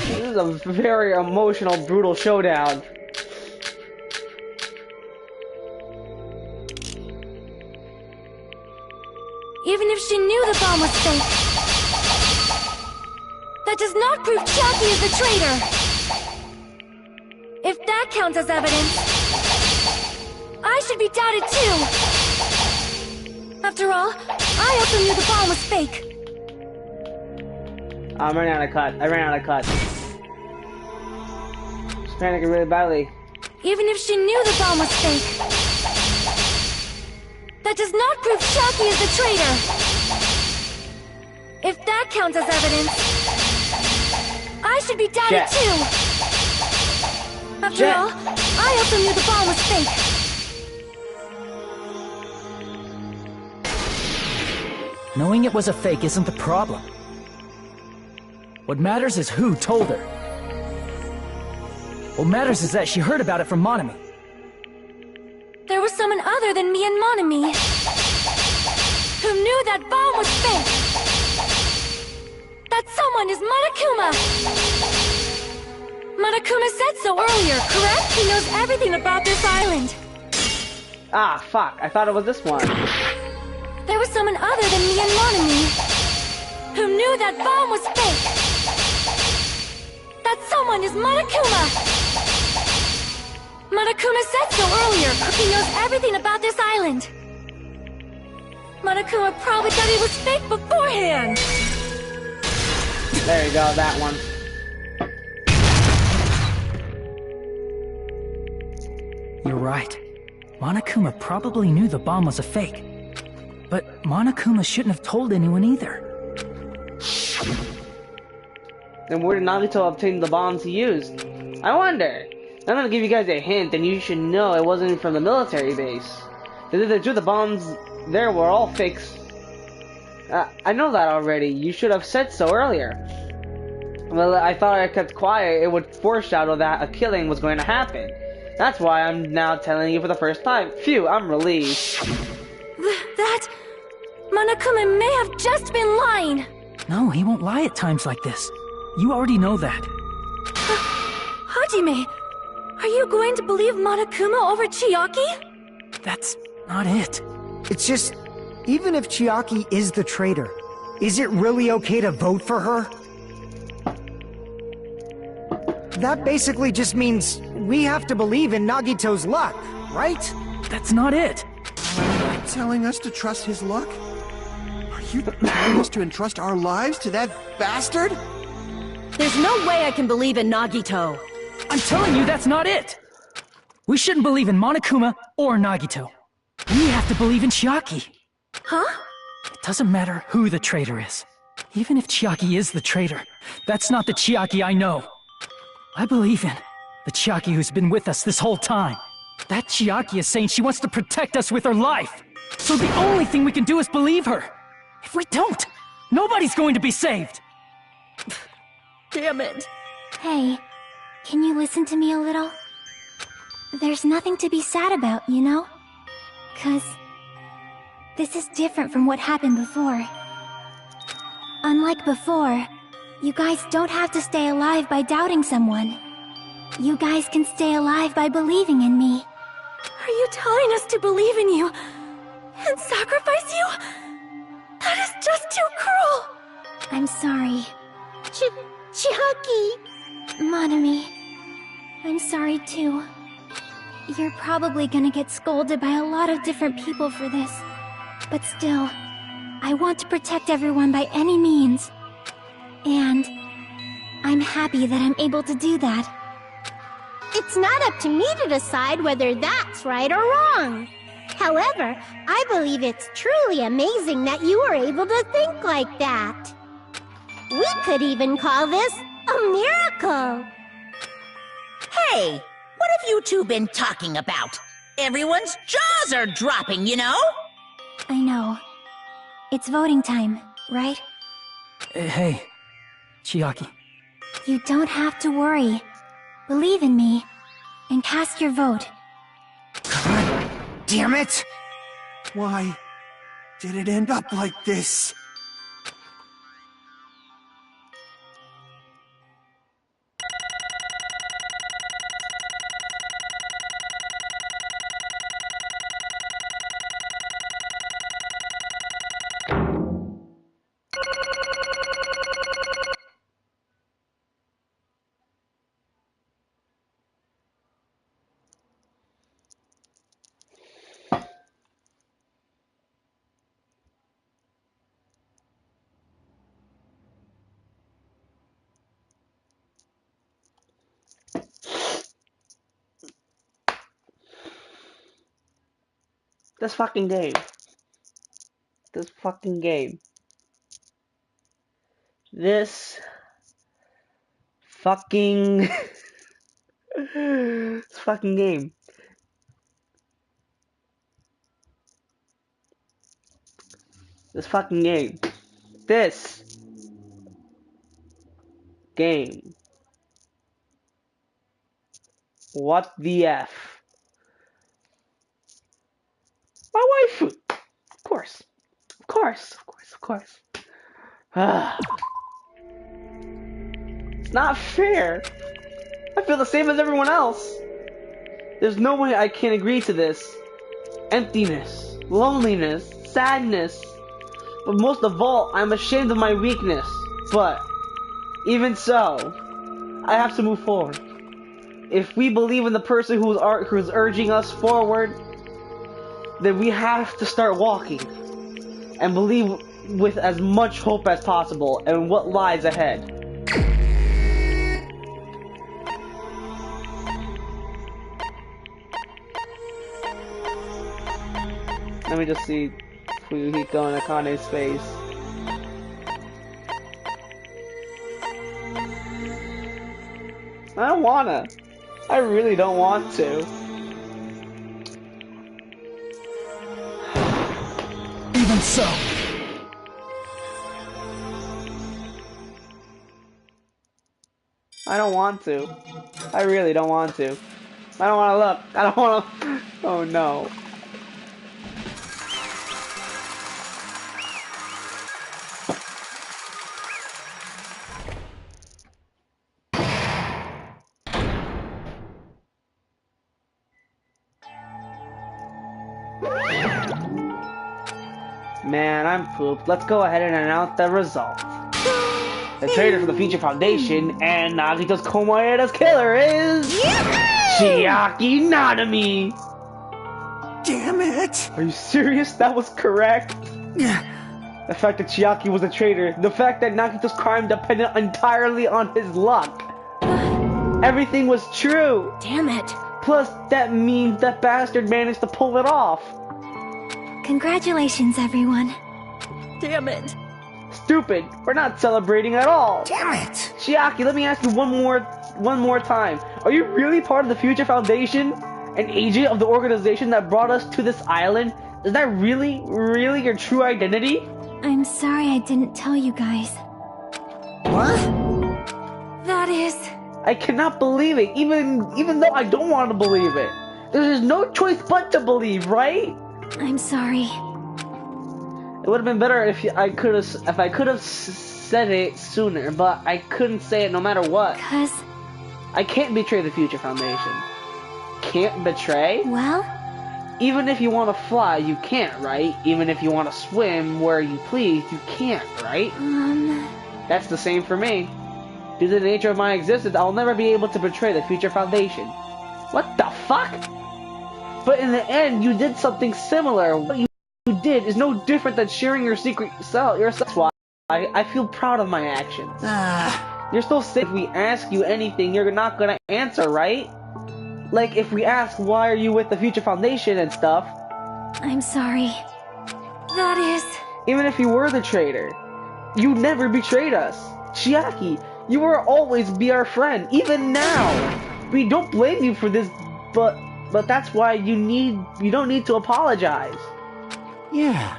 This is a very emotional, brutal showdown. Even if she knew the bomb was fake, that does not prove Chiaki is the traitor! If that counts as evidence, I should be doubted too! After all, I also knew the bomb was fake. I'm running out of cut. I ran out of cut. She's panicking really badly. Even if she knew the bomb was fake, that does not prove Chiaki is the traitor! If that counts as evidence, I should be doubted too! After all, I also knew the bomb was fake. Knowing it was a fake isn't the problem. What matters is who told her. What matters is that she heard about it from Monami. There was someone other than me and Monami who knew that bomb was fake. That someone is Monokuma. Monokuma said so earlier, correct? He knows everything about this island. Ah, fuck. I thought it was this one. There was someone other than me and Monami who knew that bomb was fake. That someone is Monokuma. Monokuma said so earlier. He knows everything about this island. Monokuma probably thought it was fake beforehand. There you go, that one. You're right. Monokuma probably knew the bomb was a fake. But Monokuma shouldn't have told anyone either. Then where did Nagito obtain the bombs he used? I wonder. I'm gonna give you guys a hint, and you should know it wasn't from the military base. The bombs there were all fakes. I know that already. You should have said so earlier. Well, I thought I kept quiet. It would foreshadow that a killing was going to happen. That's why I'm now telling you for the first time. Phew, I'm relieved. That... Monokuma may have just been lying. No, he won't lie at times like this. You already know that. Hajime, are you going to believe Monokuma over Chiaki? That's not it. It's just, even if Chiaki is the traitor, is it really okay to vote for her? That basically just means we have to believe in Nagito's luck, right? That's not it. Telling us to trust his luck? Are you telling us to entrust our lives to that bastard? There's no way I can believe in Nagito. I'm telling you that's not it. We shouldn't believe in Monokuma or Nagito. We have to believe in Chiaki. Huh? It doesn't matter who the traitor is. Even if Chiaki is the traitor, that's not the Chiaki I know. I believe in the Chiaki who's been with us this whole time. That Chiaki is saying she wants to protect us with her life. So the only thing we can do is believe her. If we don't, nobody's going to be saved. Damn it. Hey, can you listen to me a little? There's nothing to be sad about, you know? 'Cause this is different from what happened before. Unlike before, you guys don't have to stay alive by doubting someone. You guys can stay alive by believing in me. Are you telling us to believe in you and sacrifice you? That is just too cruel. I'm sorry. Chiaki! Monami, I'm sorry too. You're probably gonna get scolded by a lot of different people for this. But still, I want to protect everyone by any means. And I'm happy that I'm able to do that. It's not up to me to decide whether that's right or wrong. However, I believe it's truly amazing that you were able to think like that. We could even call this a miracle. Hey, what have you two been talking about? Everyone's jaws are dropping, you know? I know. It's voting time, right? Hey, Chiaki. You don't have to worry. Believe in me, and cast your vote. God damn it! Why did it end up like this? This fucking game. This fucking game. This fucking this fucking game. This fucking game. This game. What the F? My waifu! Of course. Of course. Of course. Of course. It's not fair. I feel the same as everyone else. There's no way I can agree to this. Emptiness, loneliness, sadness. But most of all, I'm ashamed of my weakness. But even so, I have to move forward. If we believe in the person who's urging us forward, then we have to start walking and believe with as much hope as possible in what lies ahead. Let me just see Fuyuhiko and Akane's face. I don't wanna. I really don't want to. Even so. I don't want to. I really don't want to. I don't want to look. I don't want to. Oh no. Man, I'm pooped. Let's go ahead and announce the result. The traitor for the Future Foundation and Nagito's Komoeda's killer is... Chiaki Nanami! Damn it! Are you serious? That was correct? The fact that Chiaki was a traitor, the fact that Nagito's crime depended entirely on his luck. Everything was true! Damn it. Plus, that means that bastard managed to pull it off. Congratulations, everyone. Damn it. Stupid. We're not celebrating at all. Damn it! Chiaki, let me ask you one more time. Are you really part of the Future Foundation? An agent of the organization that brought us to this island? Is that really your true identity? I'm sorry I didn't tell you guys. What? That is... I cannot believe it, even though I don't want to believe it. There's no choice but to believe, right? I'm sorry. It would have been better if I could have said it sooner, but I couldn't say it no matter what. 'Cause... I can't betray the Future Foundation. Can't betray? well... Even if you want to fly, you can't, right? Even if you want to swim where you please, you can't, right? That's the same for me. Due to the nature of my existence, I'll never be able to betray the Future Foundation. What the fuck? But in the end, you did something similar. What you did is no different than sharing your secret self. That's why I feel proud of my actions. You're still safe. If we ask you anything, you're not gonna answer, right? Like, if we ask, why are you with the Future Foundation and stuff? I'm sorry. That is... Even if you were the traitor, you never betrayed us. Chiaki, you will always be our friend, even now. We don't blame you for this, but that's why you don't need to apologize. Yeah,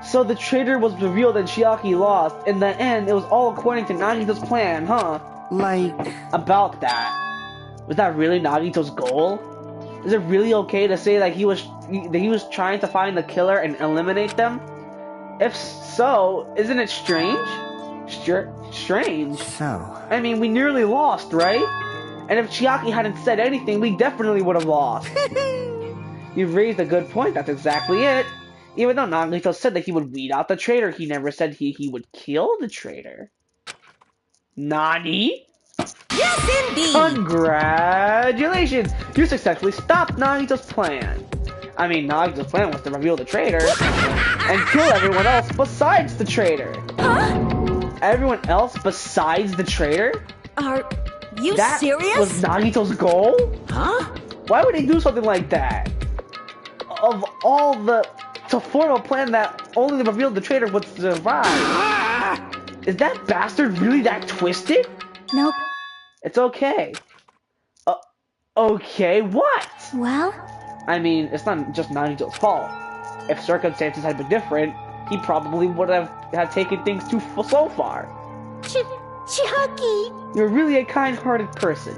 So the traitor was revealed and Chiaki lost. In the end, it was all according to Nagito's plan, huh? Like... About that. Was that really Nagito's goal? Is it really okay to say that he was trying to find the killer and eliminate them? If so, isn't it strange? Strange. So... I mean, we nearly lost, right? And if Chiaki hadn't said anything, we definitely would have lost. You've raised a good point, that's exactly it. Even though Nagito said that he would weed out the traitor, he never said he would kill the traitor. Nani? Yes, indeed! Congratulations! You successfully stopped Nagito's plan. I mean, Nagito's plan was to reveal the traitor and kill everyone else besides the traitor. Huh? Everyone else besides the traitor? Are you That serious? was Nagito's goal? Huh? Why would he do something like that? Of all the... to form a plan that only to reveal the traitor would survive. Is that bastard really that twisted? Nope. It's okay. Okay, what? Well, I mean, it's not just Nagito's fault. If circumstances had been different, he probably would have taken things so far. Chiaki! You're really a kind-hearted person.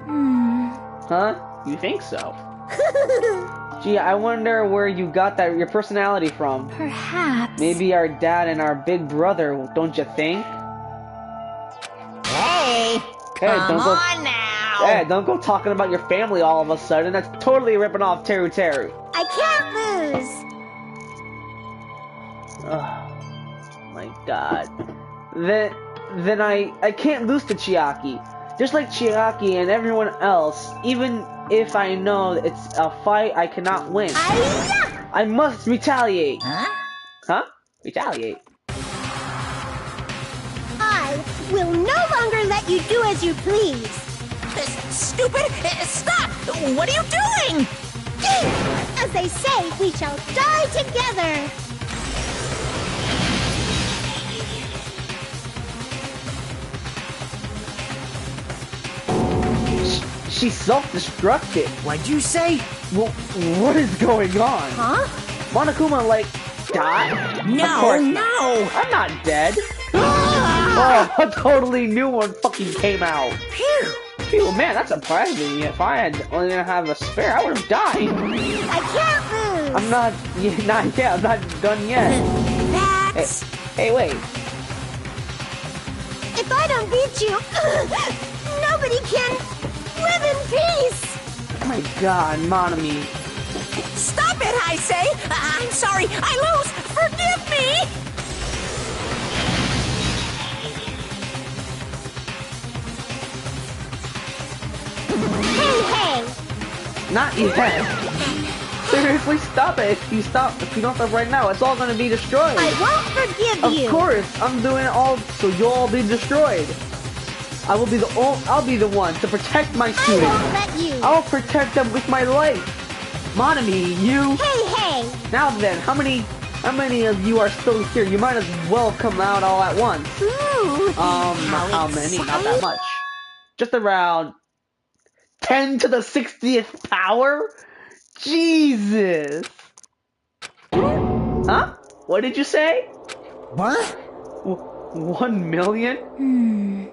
Huh? You think so? Gee, I wonder where you got your personality from. perhaps. Maybe our dad and our big brother, don't you think? Hey! Come on now! Hey, don't go talking about your family all of a sudden. That's totally ripping off Teru Teru. I can't lose! Oh my god. Then I can't lose to Chiaki. Just like Chiaki and everyone else, even if I know it's a fight I cannot win. I must retaliate. Huh? Huh? Retaliate. I will no longer let you do as you please. Stupid! Stop! What are you doing? As they say, we shall die together. She's self-destructed. What'd you say? Well, what is going on? Huh? Monokuma, like, died? No, Of course not. no! I'm not dead. Oh, a totally new one fucking came out. Phew! Phew, man, that's surprising. If I had only didn't have a spare, I would have died. I can't lose. I'm not yet. I'm not done yet. That's... Hey, wait. If I don't beat you, nobody can live in peace. Oh my god, Monami. Stop it, I say! I'm sorry, I lose! Forgive me! Hey! Not yet. Seriously, stop it. If you don't stop right now, it's all gonna be destroyed. I won't forgive you. Of course, I'm doing it all so you'll all be destroyed. I'll be the one to protect my students. I won't let you. I'll protect them with my life. Monami, you. Hey! Now then, how many of you are still here? You might as well come out all at once. Ooh. How many? Not that much. Just around 10 to the 60th power? Jesus. Huh? What did you say? What? 1 million?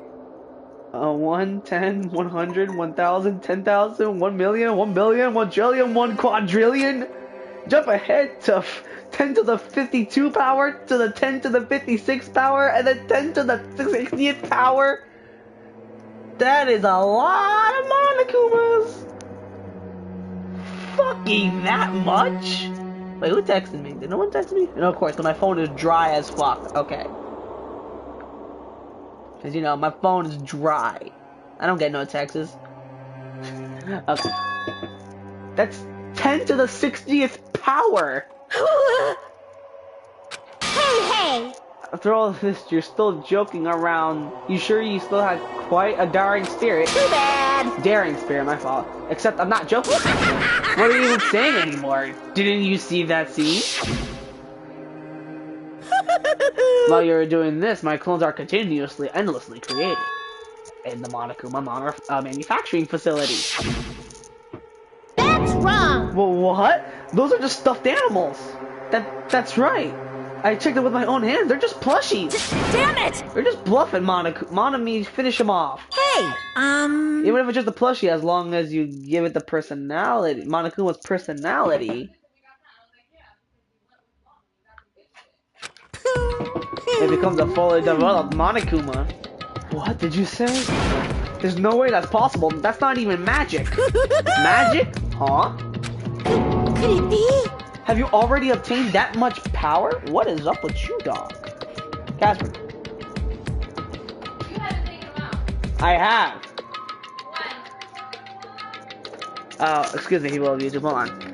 1, 10, 100, 1,000, 10,000, 1 million, 1 billion, 1 trillion, 1 quadrillion? Jump ahead to 10 to the 52 power, to the 10 to the 56 power, and then 10 to the 60th power? That is a lot of Monokumas! Fucking that much? Wait, who texted me? Did no one text me? No, of course, my phone is dry as fuck. Okay. Because, you know, my phone is dry. I don't get no texts. Okay. That's 10 to the 60th power! Hey! After all this, you're still joking around. You sure you still had quite a daring spirit? Too bad! Daring spirit, my fault. Except I'm not joking. What are you even saying anymore? Didn't you see that scene? While you're doing this, my clones are continuously, endlessly created. In the Monokuma manufacturing facility. That's wrong. Well, what? Those are just stuffed animals. That's right. I checked it with my own hands. They're just plushies. Damn it! They're just bluffing, Monami. Finish him off. Hey, Even if it's just a plushie, as long as you give it the personality. Monokuma's personality. It becomes a fully developed Monokuma. What did you say? There's no way that's possible. That's not even magic. Magic? Huh? Could it be? Have you already obtained that much power? What is up with you, dog? Casper. I have. Excuse me, people of YouTube. Hold on.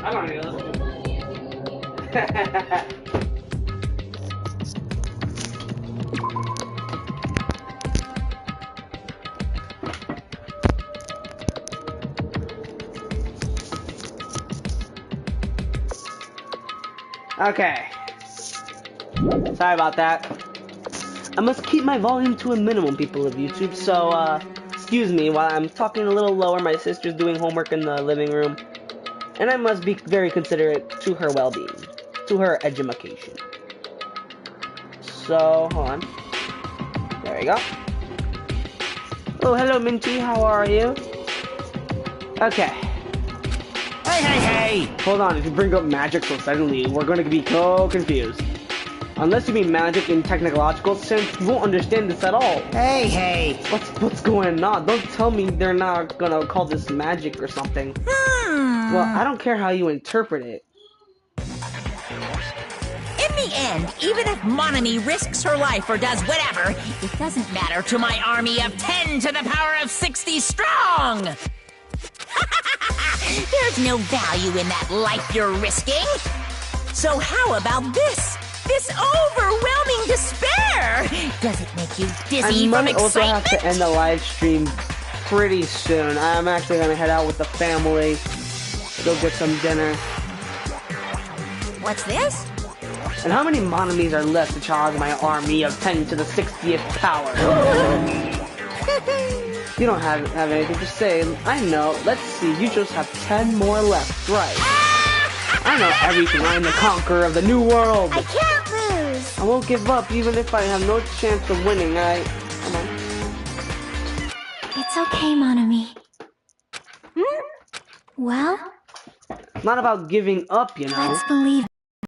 I don't know. Okay. Sorry about that. I must keep my volume to a minimum, people of YouTube, so, excuse me while I'm talking a little lower. My sister's doing homework in the living room, and I must be very considerate to her well-being, to her education. So, hold on. There we go. Oh, hello, Minty, how are you? Okay. Hey! Hold on, if you bring up magic so suddenly, we're gonna be so confused. Unless you mean magic in technological sense, you won't understand this at all. Hey! What's going on? Don't tell me they're not gonna call this magic or something. Well, I don't care how you interpret it. In the end, even if Monami risks her life or does whatever, it doesn't matter to my army of 10 to the power of 60 strong! There's no value in that life you're risking. So how about this? This overwhelming despair! Does it make you I dizzy from might also have excitement? to end the live stream pretty soon. I'm actually gonna head out with the family, go get some dinner. What's this? And how many Monomies are left to charge my army of 10 to the 60th power? You don't have anything to say. I know. Let's see. You just have 10 more left, right? I know everything. I'm the conqueror of the new world. I can't lose. I won't give up even if I have no chance of winning. Come on. It's okay, Monomi. Well, It's not about giving up, you know. let's believe